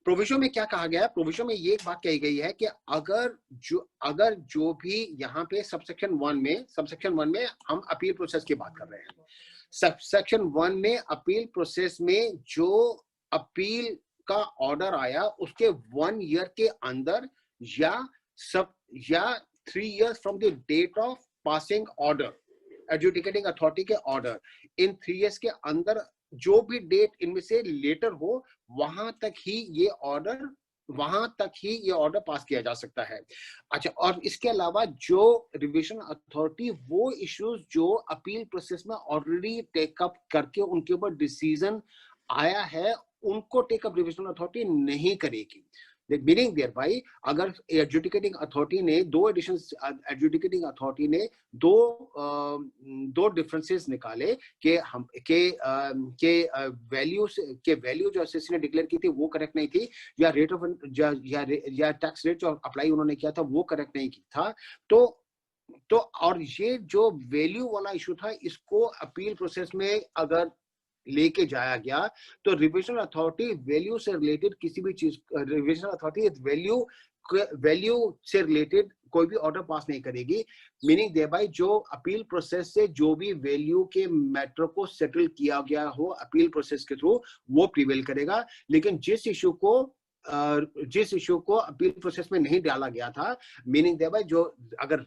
प्रोविजो में क्या कहा गया है? प्रोविजो में ये एक बात कही गई है कि अगर जो भी यहाँ पे सबसेक्शन 1 में हम अपील प्रोसेस की बात कर रहे हैं। सेक्शन 1 में अपील प्रोसेस में जो अपील का ऑर्डर आया उसके 1 year के अंदर या 3 years from the date of passing order, adjudicating authority के ऑर्डर, इन 3 years के अंदर जो भी डेट इनमें से लेटर हो वहां तक ही ये ऑर्डर वहां तक ही ये ऑर्डर पास किया जा सकता है। अच्छा, और इसके अलावा जो रिविजन अथॉरिटी वो इश्यूज जो अपील प्रोसेस में ऑलरेडी टेकअप करके उनके ऊपर डिसीजन आया है, उनको टेकअप रिविजन अथॉरिटी नहीं करेगी। मीनिंग देयर बाई, अगर एडजुडिकेटिंग अथॉरिटी ने दो एडिशन, एडजुडिकेटिंग अथॉरिटी ने दो डिफरेंसेस निकाले कि हम के वैल्यू जो एसएससी ने डिक्लेयर की थी वो करेक्ट नहीं थी, या रेट ऑफ या टैक्स रेट जो अप्लाई उन्होंने किया था वो करेक्ट नहीं था, तो और ये जो वैल्यू वाला इशू था, इसको अपील प्रोसेस में अगर लेके जाया गया तो रिविजनल अथॉरिटी वैल्यू से रिलेटेड किसी भी चीज, रिविजनल अथॉरिटी वैल्यू से रिलेटेड कोई भी ऑर्डर पास नहीं करेगी। मीनिंग देयर बाय, जो अपील प्रोसेस से जो भी वैल्यू के मैटर को सेटल किया गया हो अपील प्रोसेस के थ्रू, वो प्रिवेल करेगा। लेकिन जिस इशू को अपील प्रोसेस में नहीं डाला गया था, मीनिंग देयर बाय, जो अगर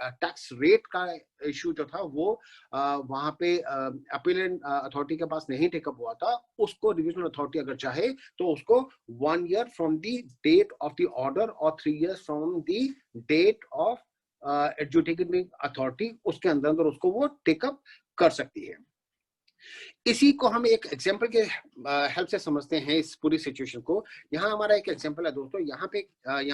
टैक्स रेट का इशू जो था वो वहां पे अपील अथॉरिटी के पास नहीं टेकअप हुआ था, उसको रिविजनल अथॉरिटी अगर चाहे तो उसको 1 year from the date of the order और 3 years from the date of adjudicating authority, उसके अंदर उसको वो टेकअप कर सकती है। इसी को हम एक एग्जांपल के हेल्प से समझते हैं इस पूरी सिचुएशन को। यहाँ हमारा एक एग्जांपल है दोस्तों, यहाँ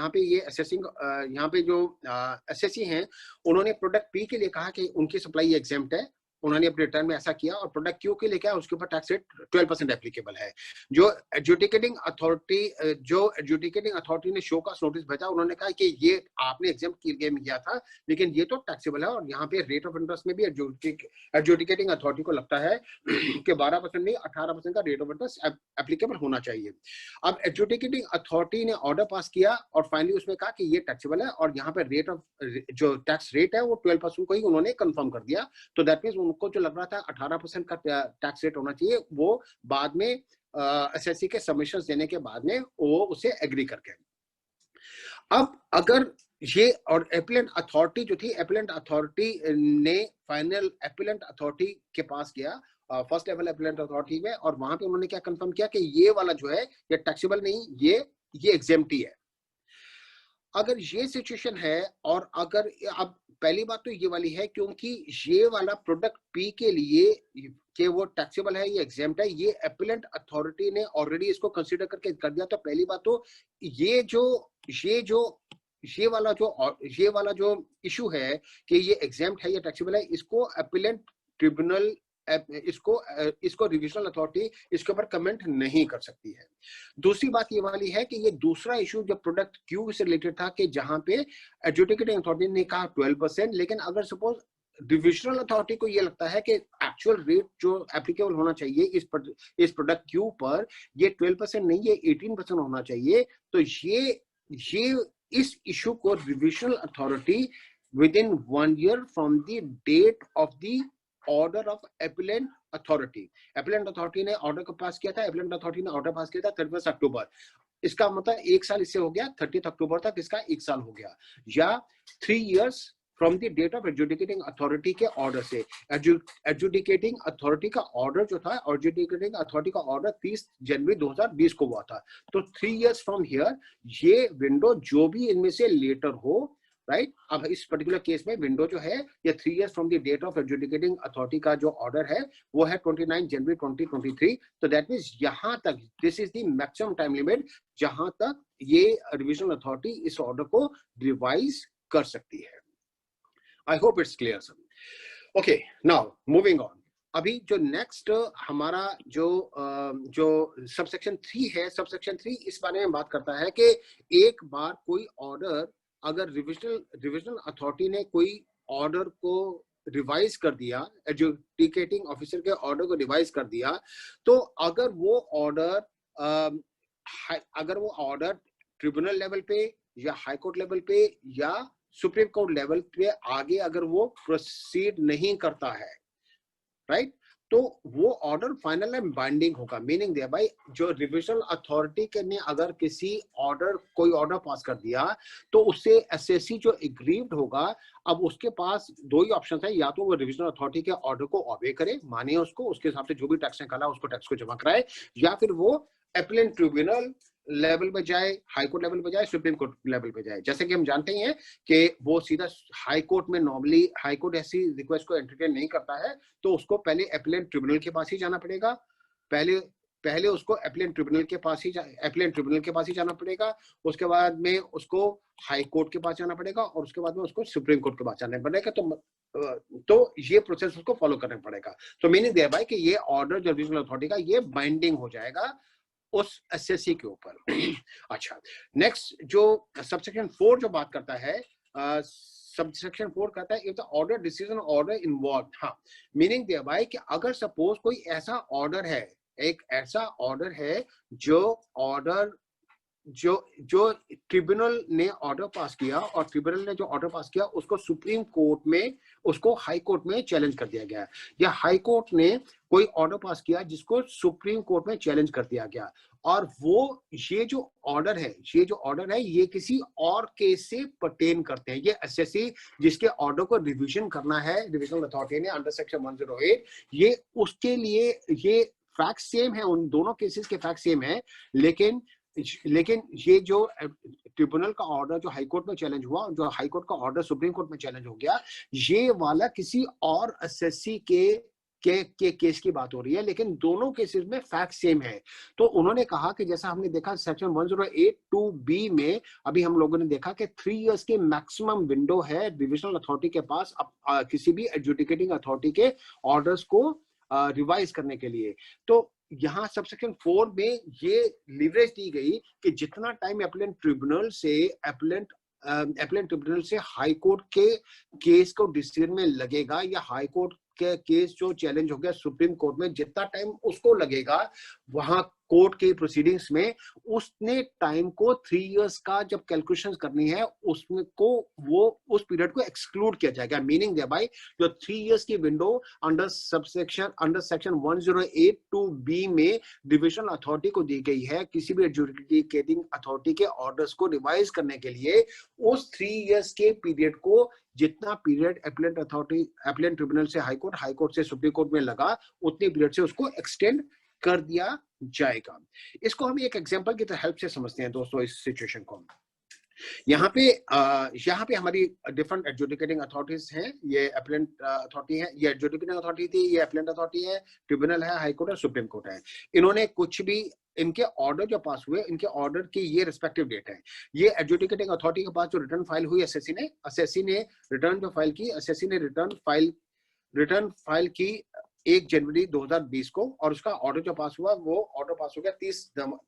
पे ये असेसिंग, यहाँ पे जो एसएससी हैं, उन्होंने प्रोडक्ट पी के लिए कहा कि उनकी सप्लाई एग्जेम्प्ट है, उन्होंने अपने रिटर्न में ऐसा किया, और प्रोडक्ट क्यू के लिए क्या है, उसके ऊपर टैक्स रेट 12% एप्लीकेबल है। जो एडजुडिकेटिंग अथॉरिटी ने शो का नोटिस भेजा, उन्होंने कहा कि ये आपने एग्जेम्प्ट किया था, लेकिन ये तो टैक्सेबल है, और यहाँ पे रेट ऑफ इंटरेस्ट में भी एडजुडिकेटिंग अथॉरिटी को लगता है कि 12% नहीं 18% का रेट ऑफ इंटरेस्ट एप्लीकेबल होना चाहिए। अब एडजुडिकेटिंग अथॉरिटी ने ऑर्डर पास किया और फाइनली उसमें कहा कि ये टैक्सेबल है, और यहाँ पे रेट ऑफ जो टैक्स रेट है वो 12% को ही उन्होंने कंफर्म कर दिया। तो दैट मींस उनको जो लग रहा था 18% का टैक्स रेट होना चाहिए, वो बाद में एसएससी के सबमिशंस देने के बाद में वो उसे एग्री करके। अब अगर ये और एपेलेंट अथॉरिटी जो थी, एपेलेंट अथॉरिटी ने फाइनल एपेलेंट अथॉरिटी के पास गया, फर्स्ट लेवल एपेलेंट अथॉरिटी में, और वहां पे उन्होंने क्या कंफर्म किया कि ये वाला जो है ये टैक्सेबल नहीं, ये एग्जेम्प्ट है। अगर ये सिचुएशन है, और अगर अब पहली बात तो ये वाली है, क्योंकि ये वाला प्रोडक्ट पी के लिए कि वो टैक्सेबल है, ये एग्जेम्प्ट है, ये एपेलेंट अथॉरिटी ने ऑलरेडी इसको कंसीडर करके कर दिया। तो पहली बात तो ये वाला जो इशू है कि ये एग्जेम्प्ट है, ये टैक्सेबल है, इसको एपेलेंट ट्रिब्यूनल, इसको रिविजनल अथॉरिटी इसके ऊपर कमेंट नहीं कर सकती है। दूसरी बात ये वाली है कि ये दूसरा इशू जो प्रोडक्ट क्यू से रिलेटेड था, कि जहां पे एडजुडिकेटिंग अथॉरिटी ने कहा 12%, लेकिन अगर सपोज डिविजनल अथॉरिटी को ये लगता है कि एक्चुअल रेट जो एप्लीकेबल होना चाहिए इस प्रोडक्ट क्यू पर, ये 12% नहीं, ये 18% होना चाहिए, तो ये इस इशू को revisional authority within 1 year from the date of the order of appellate authority ने ऑर्डर को पास किया था, एपेलेंट अथॉरिटी ने ऑर्डर पास किया था 31 अक्टूबर, इसका मतलब 1 साल इससे हो गया, 30 अक्टूबर तक इसका 1 साल हो गया, या 3 years from the date of adjudicating authority के ऑर्डर से। एडजुडिकेटिंग अथॉरिटी का ऑर्डर जो था, एडजुडिकेटिंग अथॉरिटी का ऑर्डर 30 जनवरी 2020 को हुआ था, तो 3 years फ्रॉम हियर ये विंडो जो भी इनमें से लेटर हो, राइट। अब इस पर्टिकुलर केस में विंडो जो है ये 3 years from the date of adjudicating authority का जो ऑर्डर है वो है 29 जनवरी 2023। तो दैट मींस यहां तक this is the maximum time limit जहां तक ये रिविजनल अथॉरिटी इस ऑर्डर को रिवाइज कर सकती है। I hope it's clear sir. Okay, now moving on. अभी जो नेक्स्ट हमारा जो सबसेक्शन 3 है, सबसेक्शन 3 इस बारे में बात करता है कि एक बार कोई ऑर्डर, अगर रिविजनल अथॉरिटी ने कोई ऑर्डर को रिवाइज कर दिया, एडजुडिकेटिंग ऑफिसर के ऑर्डर को रिवाइज कर दिया, तो अगर वो ऑर्डर ट्रिब्यूनल लेवल पे या हाई कोर्ट लेवल पे या सुप्रीम कोर्ट लेवल पे आगे अगर वो प्रोसीड नहीं करता है, राइट, तो वो ऑर्डर फाइनल एंड बाइंडिंग होगा। मीनिंग दिया भाई, जो रिविजनल अथॉरिटी के ने अगर कोई ऑर्डर पास कर दिया, तो उससे एसएससी जो एग्रीव्ड होगा, अब उसके पास 2 ही ऑप्शन है, या तो वो रिविजनल अथॉरिटी के ऑर्डर को ऑबे करे, माने उसको, उसके हिसाब से जो भी टैक्स निकाला उसको टैक्स को जमा कराए, या फिर वो एपेलेंट ट्रिब्यूनल लेवल पे जाए, हाई कोर्ट लेवल पे जाए, सुप्रीम कोर्ट लेवल पे जाए। जैसे कि हम जानते ही हैं कि वो सीधा हाई कोर्ट में, नॉर्मली हाई कोर्ट ऐसी रिक्वेस्ट को एंटरटेन नहीं करता है, तो उसको पहले अपीलेट ट्रिब्यूनल के पास ही जाना पड़ेगा। पहले उसको अपीलेट ट्रिब्यूनल के पास ही जाना पड़ेगा। उसके बाद में उसको हाई कोर्ट के पास जाना पड़ेगा और उसके बाद में उसको सुप्रीम कोर्ट के पास जाना पड़ेगा। तो ये प्रोसेस उसको फॉलो करना पड़ेगा। तो मीनिंग दिया भाई कि ये ऑर्डर जो रीजनल अथॉरिटी का ये बाइंडिंग हो जाएगा उस एसएससी के ऊपर। अच्छा, नेक्स्ट जो सबसेक्शन 4 जो बात करता है, सबसेक्शन 4 कहता है if the order decision order involve. हाँ, मीनिंग दिया भाई कि अगर सपोज कोई ऐसा ऑर्डर है, एक ऐसा ऑर्डर है जो ऑर्डर जो ट्रिब्यूनल ने ऑर्डर पास किया और ट्रिब्यूनल ने जो ऑर्डर पास किया उसको सुप्रीम कोर्ट में, उसको हाई कोर्ट में चैलेंज कर दिया गया, या हाई कोर्ट ने कोई ऑर्डर पास किया जिसको सुप्रीम कोर्ट में चैलेंज कर दिया गया, और वो ये जो ऑर्डर है ये किसी और केस से पर्टेन करते हैं। ये एसएससी जिसके ऑर्डर को रिवीजन करना है डिविजनल अथॉरिटी ने अंडर सेक्शन 108, ये उसके लिए ये फैक्ट सेम है, उन दोनों केसेस के फैक्ट सेम है, लेकिन ये जो ट्रिब्यूनल का ऑर्डर जो हाई कोर्ट में चैलेंज हुआ, जो हाई कोर्ट का ऑर्डर सुप्रीम कोर्ट में चैलेंज हो गया, ये वाला किसी और एसएससी के केस की बात हो रही है, लेकिन दोनों केसेस में फैक्ट सेम है। तो उन्होंने कहा कि जैसा हमने देखा सेक्शन 108(2)(b) में, अभी हम लोगों ने देखा कि 3 इयर्स के मैक्सिमम विंडो है डिविजनल अथॉरिटी के पास किसी भी एडजुडिकेटिंग अथॉरिटी के ऑर्डर्स को रिवाइज करने के लिए। तो यहाँ सबसेक्शन 4 में ये लीवरेज दी गई कि जितना टाइम अपीलेट ट्रिब्यूनल से हाई कोर्ट के केस को डिसीजन में लगेगा, या हाई कोर्ट के केस जो चैलेंज हो गया सुप्रीम कोर्ट में, जितना टाइम उसको लगेगा वहां कोर्ट के प्रोसीडिंग्स में, उसने टाइम को 3 इयर्स का जब कैलकुलेशन करनी है उसमें को वो उस पीरियड को एक्सक्लूड किया जाएगा। मीनिंग दिया भाई जो 3 इयर्स की विंडो अंडर सेक्शन 108(2)(b) में डिविजनल अथॉरिटी को दी गई है किसी भी एडजुडिकेटिंग अथॉरिटी के ऑर्डर्स को रिवाइज करने के लिए, उस 3 इयर्स के पीरियड को जितना पीरियड अपीलेट ट्रिब्यूनल से हाई कोर्ट से सुप्रीम कोर्ट में लगा, उतने पीरियड से उसको एक्सटेंड कर दिया जाएगा। इसको हम एक एग्जांपल की हेल्प से समझते हैं दोस्तों इस सिचुएशन को। यहाँ पे हमारी डिफरेंट एडजुडिकेटिंग अथॉरिटीज हैं। ये अपीलेट अथॉरिटी है, ये एडजुडिकेटिंग अथॉरिटी थी, ये अपीलेट अथॉरिटी है, ट्रिब्यूनल है, हाई कोर्ट और सुप्रीम कोर्ट है। इन्होंने कुछ भी इनके ऑर्डर जो पास हुए, इनके ऑर्डर की ये रिस्पेक्टिव डेट है। ये एडजुडिकेटिंग अथॉरिटी के पास जो रिटर्न फाइल हुई एसएससी ने रिटर्न जो फाइल की, एसएससी ने रिटर्न फाइल की 1 जनवरी 2020 को, और उसका ऑर्डर जो पास हुआ वो ऑर्डर पास हो गया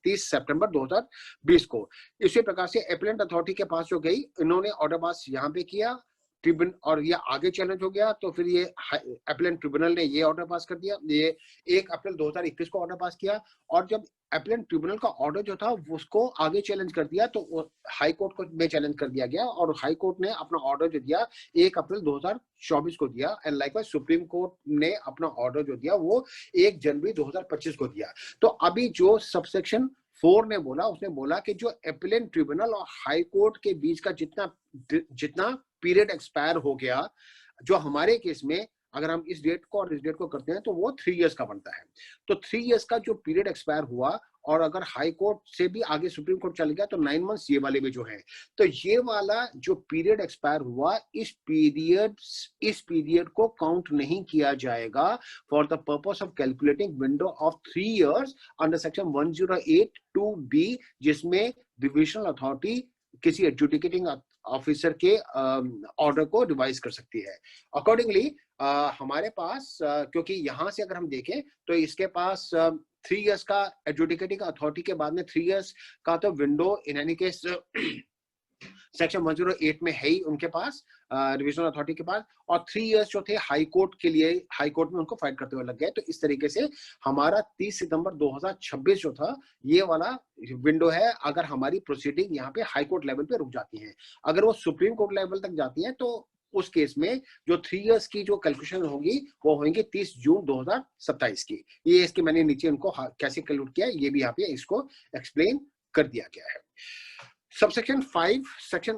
30 सितंबर 2020 को। इसी प्रकार से अपीलेट अथॉरिटी के पास जो गई, इन्होंने ऑर्डर पास यहाँ पे किया ट्रिब्यूनल, और ये आगे चैलेंज हो गया, तो फिर ये अपीलेट ट्रिब्यूनल ने ये ऑर्डर पास कर दिया, ये 1 अप्रैल 2021 को ऑर्डर पास किया, और जब अपीलेट ट्रिब्यूनल का ऑर्डर जो था उसको आगे चैलेंज कर दिया, तो हाई कोर्ट को में चैलेंज कर दिया गया, और हाई कोर्ट ने अपना ऑर्डर जो दिया 1 अप्रैल 2024 को दिया, एंड लाइकवाइज सुप्रीम कोर्ट ने अपना ऑर्डर जो दिया वो 1 जनवरी 2025 को दिया। तो अभी जो सबसेक्शन 4 ने बोला, उसने बोला कि जो अपीलेट ट्रिब्यूनल और हाई कोर्ट के बीच का जितना पीरियड एक्सपायर हो गया, जो हमारे केस में अगर हम इस डेट को और इस डेट को करते हैं तो वो 3 इयर्स का बनता है। तो 3 इयर्स का जो पीरियड एक्सपायर हुआ, और अगर हाई कोर्ट से भी आगे सुप्रीम कोर्ट चल गया तो 9 मंथ्स ये वाले में जो है, तो ये वाला जो पीरियड एक्सपायर हुआ, इस पीरियड को काउंट नहीं किया जाएगा for the purpose of calculating window of 3 years under section 108(2)(b), जिसमें डिविजनल अथॉरिटी किसी एडजुडिकेटिंग ऑफिसर के ऑर्डर को रिवाइज कर सकती है। अकॉर्डिंगली हमारे पास क्योंकि यहां से अगर हम देखें तो इसके पास 3 इयर्स का एडजुडिकेटिंग अथॉरिटी के बाद में 3 इयर्स का तो window in any case section 108 में है ही उनके पास, डिविजनल अथॉरिटी के पास, और 3 इयर्स जो थे हाई कोर्ट के लिए, हाई कोर्ट में उनको फाइट करते हुए लग गए। तो इस तरीके से हमारा 30 सितंबर 2026 जो था ये वाला विंडो है, अगर हमारी प्रोसीडिंग यहाँ पे हाई कोर्ट लेवल पे रुक जाती है। अगर वो सुप्रीम कोर्ट लेवल तक जाती है तो उस केस में जो 3 इयर्स की जो कैलकुलेशन होगी वो होंगे 30 जून 2027 की। ये इसके मैंने नीचे इनको कैसे कैलकुलेट किया ये भी यहाँ पे इसको एक्सप्लेन कर दिया गया है। सबसेक्शन 5 सेक्शन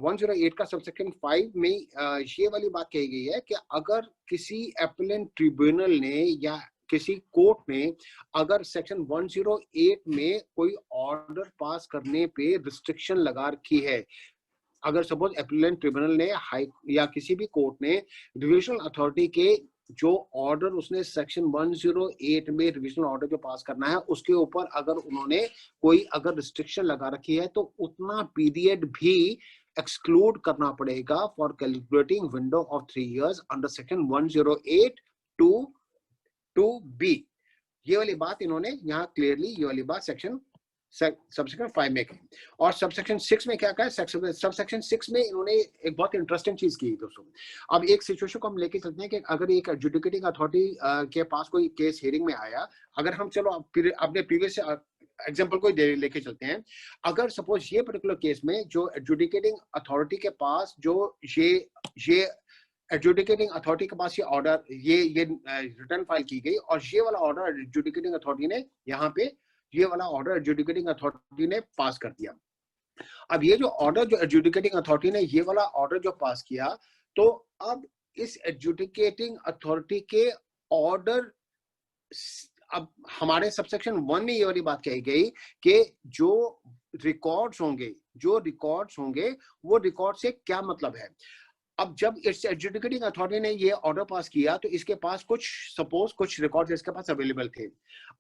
108 का सबसेक्शन 5 में ये वाली बात कही गई है कि अगर किसी अपीलेट ट्रिब्यूनल ने या किसी कोर्ट ने अगर सेक्शन 108 में कोई ऑर्डर पास करने पे रिस्ट्रिक्शन लगा रखी है, अगर सपोज अपीलेंट ट्रिब्यूनल ने हाई या किसी भी कोर्ट ने रिविजनल अथॉरिटी के जो ऑर्डर उसने सेक्शन 108 में रिविजनल ऑर्डर जो पास करना है उसके ऊपर अगर उन्होंने कोई अगर रिस्ट्रिक्शन लगा रखी है, तो उतना पीरियड भी एक्सक्लूड करना पड़ेगा for calculating window of 3 years under section 108 to be. ये वाली बात इन्होंने यहाँ क्लियरली ये वाली बात सेक्शन सबसेक्शन 5 में कही। और सबसेक्शन 6 में क्या कहा? सबसेक्शन 6 में इन्होंने एक बहुत इंटरेस्टिंग चीज की दोस्तों। अब एक सिचुएशन को हम लेके चलते हैं कि अगर एक एडजुडिकेटिंग अथॉरिटी के पास कोई केस हियरिंग में आया, अगर हम चलो अपने प्रीवियस एग्जांपल को लेके चलते हैं, अगर सपोज ये पर्टिकुलर केस में जो एडजुडिकेटिंग अथॉरिटी के पास जो ये एडजुडिकेटिंग अथॉरिटी के पास ये ऑर्डर ये रिटर्न फाइल की गई और ये वाला ऑर्डर एडजुडिकेटिंग अथॉरिटी ने यहाँ पे ये वाला ऑर्डर एडजुडिकेटिंग अथॉरिटी ने पास कर दिया। अब ये जो ऑर्डर जो एडजुडिकेटिंग अथॉरिटी ने ये वाला ऑर्डर जो पास किया, तो अब इस एडजुडिकेटिंग अथॉरिटी के ऑर्डर, अब हमारे सबसेक्शन 1 में ये वाली बात कही गई कि जो रिकॉर्ड्स होंगे वो रिकॉर्ड से क्या मतलब है। अब जब इस एडजुडिकेटिंग अथॉरिटी ने ये ऑर्डर पास किया तो इसके पास कुछ रिकॉर्ड्स इसके पास अवेलेबल थे।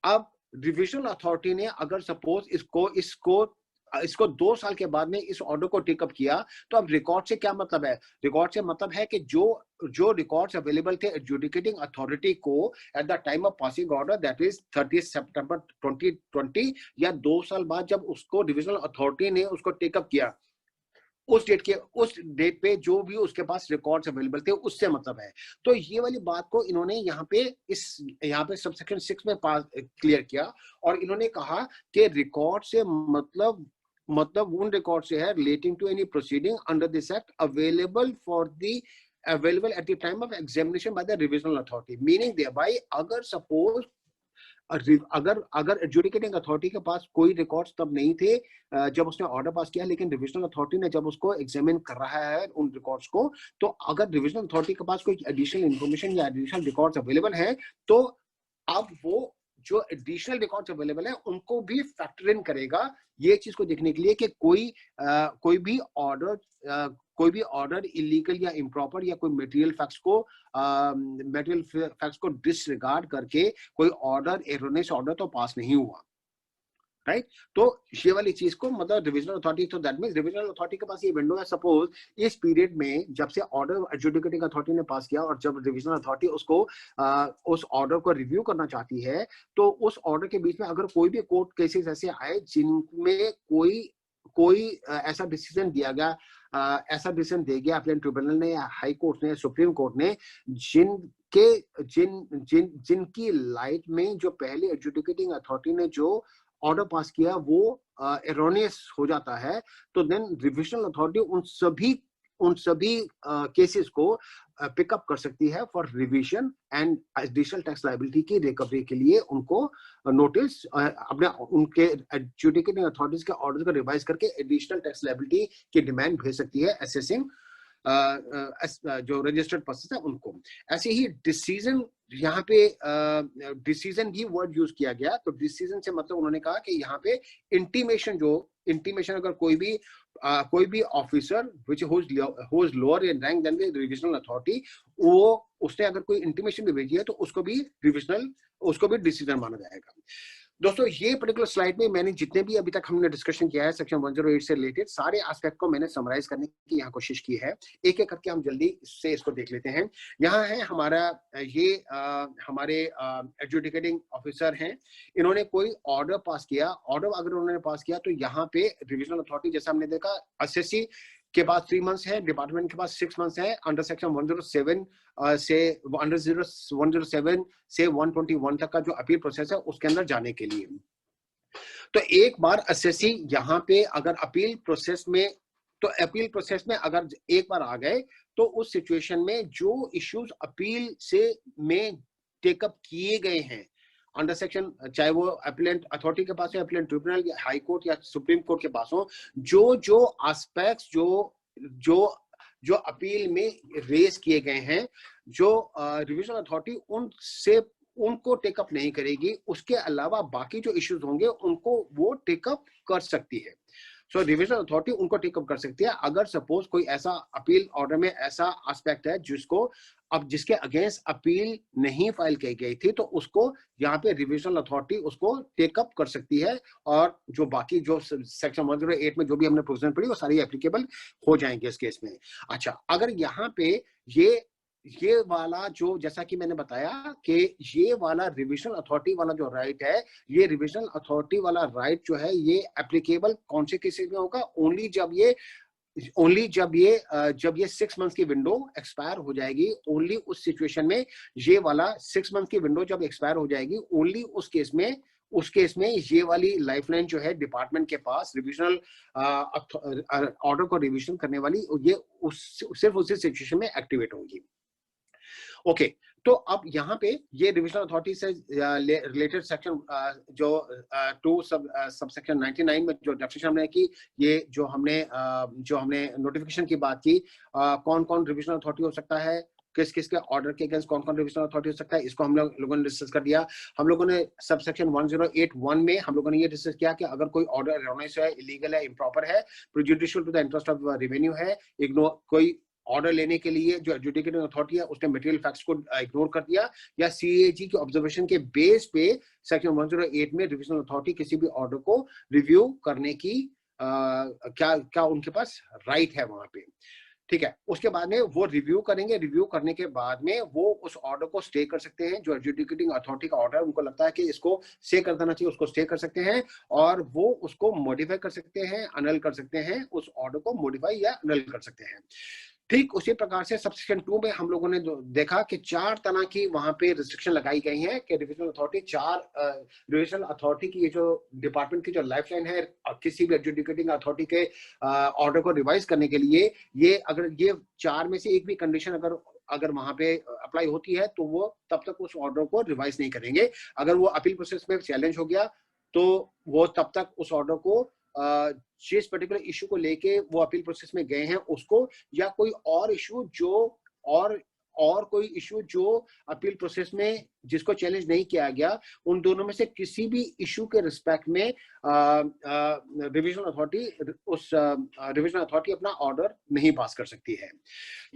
अब रिविजनल अथॉरिटी ने अगर सपोज इसको 2 साल के बाद में इस ऑर्डर को टेकअप किया, तो अब रिकॉर्ड से क्या मतलब है? रिकॉर्ड से मतलब है कि जो रिकॉर्ड्स अवेलेबल थे एडजुडिकेटिंग अथॉरिटी को eight the time of passing order, that is 30 सितंबर 2020, या 2 साल बाद जब उसको डिविजनल अथॉरिटी ने उसको टेकअप किया, उस डेट पे जो भी उसके पास रिकॉर्ड्स अवेलेबल थे उससे मतलब है। तो ये वाली बात को इन्होंने यहाँ पे सबसेक्शन 6 में क्लियर किया और इन्होंने कहा कि रिकॉर्ड से मतलब उन रिकॉर्ड से है relating to any proceeding under this act available at the time of examination by the revisional authority, meaning thereby अगर सपोज अगर एडजुडिकेटिंग अथॉरिटी के पास कोई रिकॉर्ड्स तब नहीं थे जब उसने ऑर्डर पास किया, लेकिन डिविजनल अथॉरिटी ने जब उसको एग्जामिन कर रहा है उन रिकॉर्ड्स को, तो अगर डिविजनल अथॉरिटी के पास कोई एडिशनल इंफॉर्मेशन या एडिशनल रिकॉर्ड्स अवेलेबल है, तो अब वो जो एडिशनल रिकॉर्ड्स अवेलेबल है उनको भी फैक्टर इन करेगा, ये चीज को देखने के लिए कि कोई भी ऑर्डर इलीगल या इम्प्रॉपर या कोई मटेरियल फैक्ट्स को डिसरिगार्ड करके कोई ऑर्डर एरोनियस ऑर्डर तो पास नहीं हुआ, राइट। तो ये वाली चीज को मतलब डिविजनल अथॉरिटी, तो दैट मींस डिविजनल अथॉरिटी के पास ये विंडो है, सपोज इस पीरियड में जब से ऑर्डर एडजुडिकेटिंग अथॉरिटी ने पास किया और जब डिविजनल अथॉरिटी उसको उस ऑर्डर को रिव्यू करना चाहती है, तो उस ऑर्डर के बीच में अगर कोई भी कोर्ट केसेस ऐसे आए जिनमें कोई ऐसा डिसीजन दे गया अपीलेट ट्रिब्यूनल ने या हाई कोर्ट ने, सुप्रीम कोर्ट ने, जिनकी लाइट में जो पहले एडजुडिकेटिंग अथॉरिटी ने जो ऑर्डर पास किया वो एरोनियस हो जाता है, तो देन रिविजनल अथॉरिटी उन सभी केसेस को पिकअप कर सकती है for revision and additional tax liability की रिकवरी के लिए उनको नोटिस उनके एडजुडिकेटिंग अथॉरिटीज के ऑर्डर को रिवाइज करके एडिशनल टैक्स लायबिलिटी की डिमांड भेज सकती है असेसिंग जो रजिस्टर्ड पर्सन है उनको। ऐसे ही डिसीजन, यहाँ पे डिसीजन भी वर्ड यूज किया गया, तो डिसीजन से मतलब उन्होंने कहा कि यहाँ पे इंटीमेशन अगर कोई भी officer which who is lower in rank than the revisional authority, वो उसने अगर कोई इंटीमेशन भी भेजी है तो उसको भी डिसीजन माना जाएगा। दोस्तों ये पर्टिकुलर स्लाइड में मैंने जितने भी अभी तक हमने डिस्कशन किया है सेक्शन 108 से रिलेटेड सारे एस्पेक्ट को मैंने समराइज करने की यहाँ कोशिश की है। एक एक करके हम जल्दी से इसको देख लेते हैं। यहाँ है हमारे एडजुडिकेटिंग ऑफिसर हैं, इन्होंने कोई ऑर्डर पास किया। ऑर्डर अगर उन्होंने पास किया तो यहाँ पे रिविजनल अथॉरिटी, जैसा हमने देखा, एसएससी के पास 3 months है, डिपार्टमेंट के पास 6 months है अंडर सेक्शन 107 से 121 तक का जो अपील प्रोसेस है उसके अंदर जाने के लिए। तो एक बार एसएससी यहाँ पे अगर अपील प्रोसेस में अगर एक बार आ गए तो उस सिचुएशन में जो इश्यूज अपील में टेकअप किए गए हैं अंडर सेक्शन, चाहे वो अपीलेंट अथॉरिटी के पास हो, अपीलेंट ट्रिब्यूनल या हाई कोर्ट या सुप्रीम कोर्ट के पास हो, जो एस्पेक्ट्स जो अपील में रेज किए गए हैं, जो रिविजनल अथॉरिटी उनको टेकअप नहीं करेगी, उसके अलावा बाकी जो इश्यूज होंगे उनको वो टेकअप कर सकती है। सो रिविजन अथॉरिटी उनको टेकअप कर सकती है अगर सपोज कोई ऐसा अपील ऑर्डर में ऐसा एस्पेक्ट है जिसको अब जिसके अगेंस्ट अपील नहीं फाइल की गई थी, तो उसको यहाँ पे रिविजनल अथॉरिटी उसको टेकअप कर सकती है, और जो बाकी जो सेक्शन 108 में जो भी हमने प्रोविजन पढ़ी वो सारी एप्लीकेबल हो जाएंगे इस केस में। अच्छा, अगर यहाँ पे ये वाला जो जैसा कि मैंने बताया कि ये वाला रिविजनल अथॉरिटी वाला जो राइट है, ये रिविजनल अथॉरिटी वाला राइट जो है ये एप्लीकेबल कौन से केसेस में होगा? ओनली जब ये 6 मंथ्स की विंडो एक्सपायर हो जाएगी, ओनली उस सिचुएशन में ये वाला 6 मंथ की विंडो जब एक्सपायर हो जाएगी, ओनली उस केस में ये वाली लाइफलाइन जो है डिपार्टमेंट के पास रिविजनल ऑर्डर को रिविजन करने वाली, ये सिर्फ उसी सिचुएशन में एक्टिवेट होगी। ओके, तो अब यहाँ पे ये रिविजनल अथॉरिटी से रिलेटेड सेक्शन जो 2 सबसेक्शन 99 में जो डेफिनेशन हमने की, ये जो हमने नोटिफिकेशन की बात की, कौन कौन रिविजनल अथॉरिटी हो सकता है, किस किस के ऑर्डर के अगेंस्ट कौन कौन रिविजनल अथॉरिटी हो सकता है, इसको हम लोगों ने डिस्कस कर दिया। हम लोगों ने सबसेक्शन 1081 में हम लोगों ने ये डिस्कस किया कि अगर कोई ऑर्डर एरोनियस है, इलीगल है, इम्प्रॉपर है, prejudicial to the interest of revenue है, इग्नोर कोई ऑर्डर लेने के लिए जो एडजुडिकेटिंग अथॉरिटी है उसने मटेरियल फैक्ट्स को इग्नोर कर दिया, या सीएजी की ऑब्जर्वेशन के बेस पे सेक्शन 108 में रिविजनल अथॉरिटी किसी भी ऑर्डर को रिव्यू करने की क्या उनके पास राइट है वहां पे। ठीक है, उसके बाद में वो रिव्यू करेंगे, रिव्यू करने के बाद में वो उस ऑर्डर को स्टे कर सकते हैं। जो एडजुडिकेटिंग अथॉरिटी का ऑर्डर उनको लगता है कि इसको स्टे कर देना चाहिए, उसको स्टे कर सकते हैं, और वो उसको मॉडिफाई कर सकते हैं, अनल कर सकते हैं, उस ऑर्डर को मॉडिफाई या अनल कर सकते हैं। ठीक उसी प्रकार से सबसेक्शन 2 में हम लोगों ने देखा कि 4 तरह की वहां पे रिस्ट्रिक्शन लगाई गई हैं कि रिविजनल रिविजनल अथॉरिटी की ये जो डिपार्टमेंट की जो लाइफलाइन है, किसी भी एडजुडिकेटिंग अथॉरिटी के ऑर्डर को रिवाइज करने के लिए, ये अगर ये 4 में से एक भी कंडीशन अगर वहां पे अप्लाई होती है तो वो तब तक उस ऑर्डर को रिवाइज नहीं करेंगे। अगर वो अपील प्रोसेस में चैलेंज हो गया तो वो तब तक उस ऑर्डर को जिस पर्टिकुलर इशू को लेके वो अपील प्रोसेस में गए हैं उसको, या कोई और इशू जो और कोई इशू जो अपील प्रोसेस में जिसको चैलेंज नहीं किया गया, उन दोनों में से किसी भी इशू के रिस्पेक्ट में रिविजनल अथॉरिटी अपना ऑर्डर नहीं पास कर सकती है।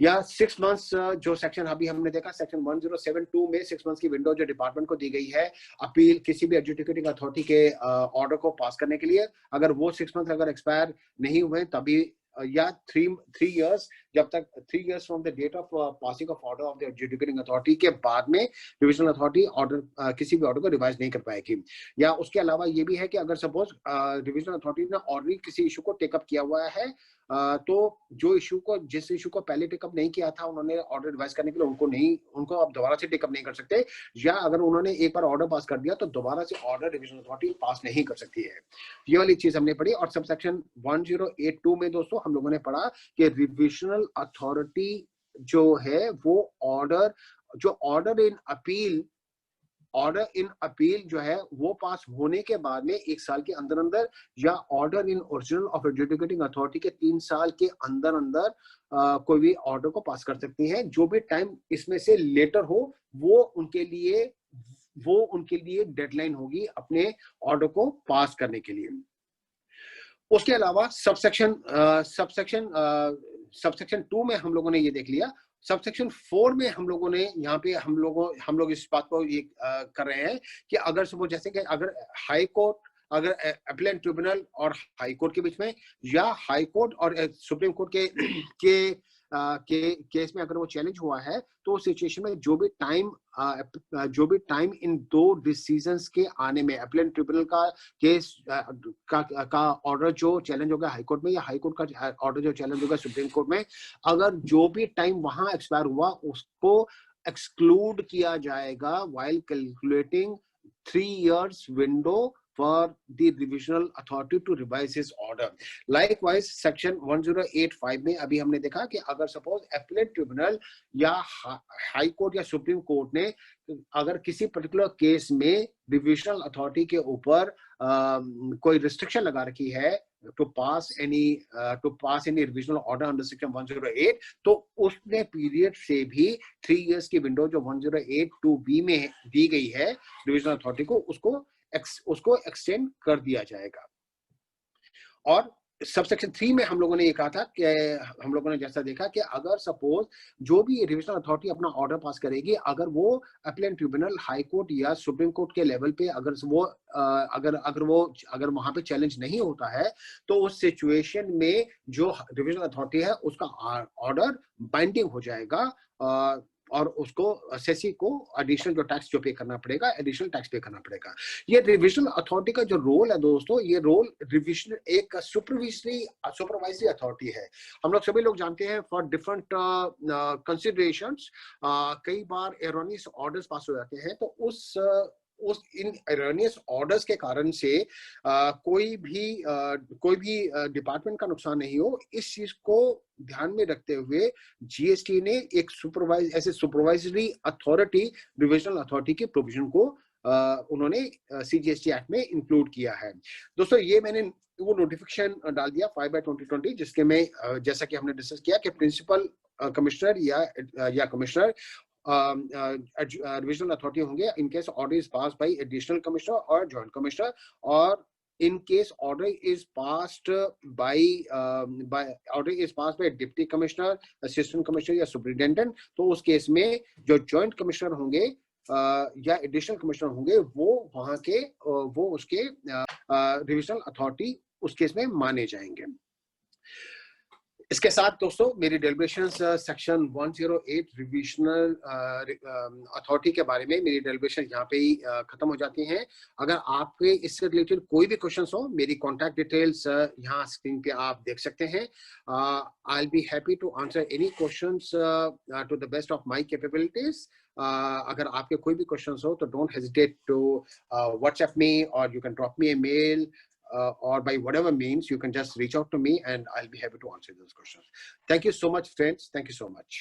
या 6 मंथ्स जो सेक्शन अभी हमने देखा, सेक्शन 1072 में 6 मंथ्स की विंडो जो डिपार्टमेंट को दी गई है अपील किसी भी एडजुडिकेटिंग अथॉरिटी के ऑर्डर को पास करने के लिए, अगर वो 6 मंथ अगर एक्सपायर नहीं हुए तभी, या 3 years, जब तक 3 years from the date of passing of order of the adjudicating authority के बाद में डिविजनल अथॉरिटी ऑर्डर किसी भी ऑर्डर को रिवाइज नहीं कर पाएगी। या उसके अलावा ये भी है कि अगर सपोज डिविजनल अथॉरिटी ने ऑलरेडी किसी इशू को टेकअप किया हुआ है, तो जिस इशू को पहले टेकअप नहीं किया था उन्होंने ऑर्डर रिवाइज करने के लिए उनको अब दोबारा से टेकअप नहीं कर सकते, या अगर उन्होंने एक बार ऑर्डर पास कर दिया तो दोबारा से ऑर्डर डिविजनल अथॉरिटी पास नहीं कर सकती है। ये वाली चीज हमने पढ़ी। और सब सेक्शन 1082 में दोस्तों हम लोगों ने पढ़ा कि रिविजनल अथॉरिटी जो है वो ऑर्डर इन अपील जो है वो पास होने के बाद में 1 साल के अंदर अंदर, या order in original of adjudicating authority के 3 साल के अंदर अंदर कोई भी ऑर्डर को पास कर सकती हैं। जो भी टाइम इसमें से लेटर हो वो उनके लिए डेडलाइन होगी अपने ऑर्डर को पास करने के लिए। उसके अलावा सबसेक्शन 2 में हम लोगों ने ये देख लिया। सबसेक्शन 4 में हम लोग इस बात को ये कर रहे हैं कि अगर सपोज जैसे कि अगर हाई कोर्ट, अगर अपीलेट ट्रिब्यूनल और हाई कोर्ट के बीच में, या हाई कोर्ट और सुप्रीम कोर्ट के केस में अगर वो चैलेंज हुआ है, तो उस सिचुएशन में जो भी टाइम इन 2 डिसीजंस के आने में, अपीलेट ट्रिब्यूनल का केस का ऑर्डर जो चैलेंज होगा हाई कोर्ट में, या हाई कोर्ट का ऑर्डर जो चैलेंज होगा सुप्रीम कोर्ट में, अगर जो भी टाइम वहां एक्सपायर हुआ उसको एक्सक्लूड किया जाएगा while calculating 3 years window for the revisional authority to revise his order. Likewise, section 1085 में अभी हमने देखा कि अगर सपोज appellate tribunal या हाई कोर्ट या सुप्रीम कोर्ट ने अगर किसी पर्टिकुलर केस में रिविजनल अथॉरिटी के ऊपर कोई रिस्ट्रिक्शन लगा रखी है to pass any revisional order under section 108, तो उसने पीरियड से भी 3 years की विंडो जो 1082B में दी गई है रिविजनल अथॉरिटी को, उसको एक्सटेंड कर दिया जाएगा। और सबसेक्शन 3 में हम लोगों ने ये कहा था कि हम लोगों ने जैसा देखा कि अगर सपोज जो भी रिविजनल अथॉरिटी अपना ऑर्डर पास करेगी, अगर वो अपीलेट ट्रिब्यूनल, हाई कोर्ट या सुप्रीम कोर्ट के लेवल पे अगर वहां पे चैलेंज नहीं होता है, तो उस सिचुएशन में जो रिविजनल अथॉरिटी है उसका ऑर्डर बाइंडिंग हो जाएगा और उसको सेसी को एडिशनल जो टैक्स जो पे करना पड़ेगा, एडिशनल टैक्स पे करना पड़ेगा। ये रिविजनल अथॉरिटी का जो रोल है दोस्तों, ये रोल रिविजन एक सुपरवाइजरी अथॉरिटी है। हम लोग सभी लोग जानते हैं फॉर डिफरेंट कंसिडरेशंस कई बार एरोनियस ऑर्डर्स पास हो जाते हैं, तो इन एरोनियस ऑर्डर्स के कारण से कोई भी डिपार्टमेंट का नुकसान नहीं हो, इस चीज को ध्यान में रखते हुए जीएसटी ने एक सुपरवाइजरी अथॉरिटी, रिविजनल अथॉरिटी के प्रोविजन को उन्होंने सीजीएसटी एक्ट में इंक्लूड किया है। दोस्तों, ये मैंने वो नोटिफिकेशन डाल दिया 5/2020, जिसके में जैसा कि हमने डिस्कस किया कि प्रिंसिपल कमिश्नर या कमिश्नर रिविजनल अथॉरिटी होंगे in case order is pass bye additional commissioner और जॉइंट कमिश्नर, और in case order is passed by deputy commissioner, assistant commissioner या सुपरिटेंडेंट, तो उस केस में जो जॉइंट कमिश्नर होंगे या एडिशनल कमिश्नर होंगे वो उसके रिविजनल अथॉरिटी उस केस में माने जाएंगे। इसके साथ दोस्तों मेरी डेलिब्रेशंस सेक्शन 108 रिविजनल अथॉरिटी के बारे में मेरी डेलिब्रेशन यहाँ पे ही खत्म हो जाती हैं। अगर आपके इससे रिलेटेड कोई भी क्वेश्चंस हो, मेरी कॉन्टैक्ट डिटेल्स यहाँ स्क्रीन पे आप देख सकते हैं। I will be happy to answer any questions to the best of my capabilities. अगर आपके कोई भी क्वेश्चंस हो तो don't hesitate to WhatsApp me, और you can drop me a mail, or by whatever means you can just reach out to me and I'll be happy to answer those questions. Thank you so much, friends. Thank you so much.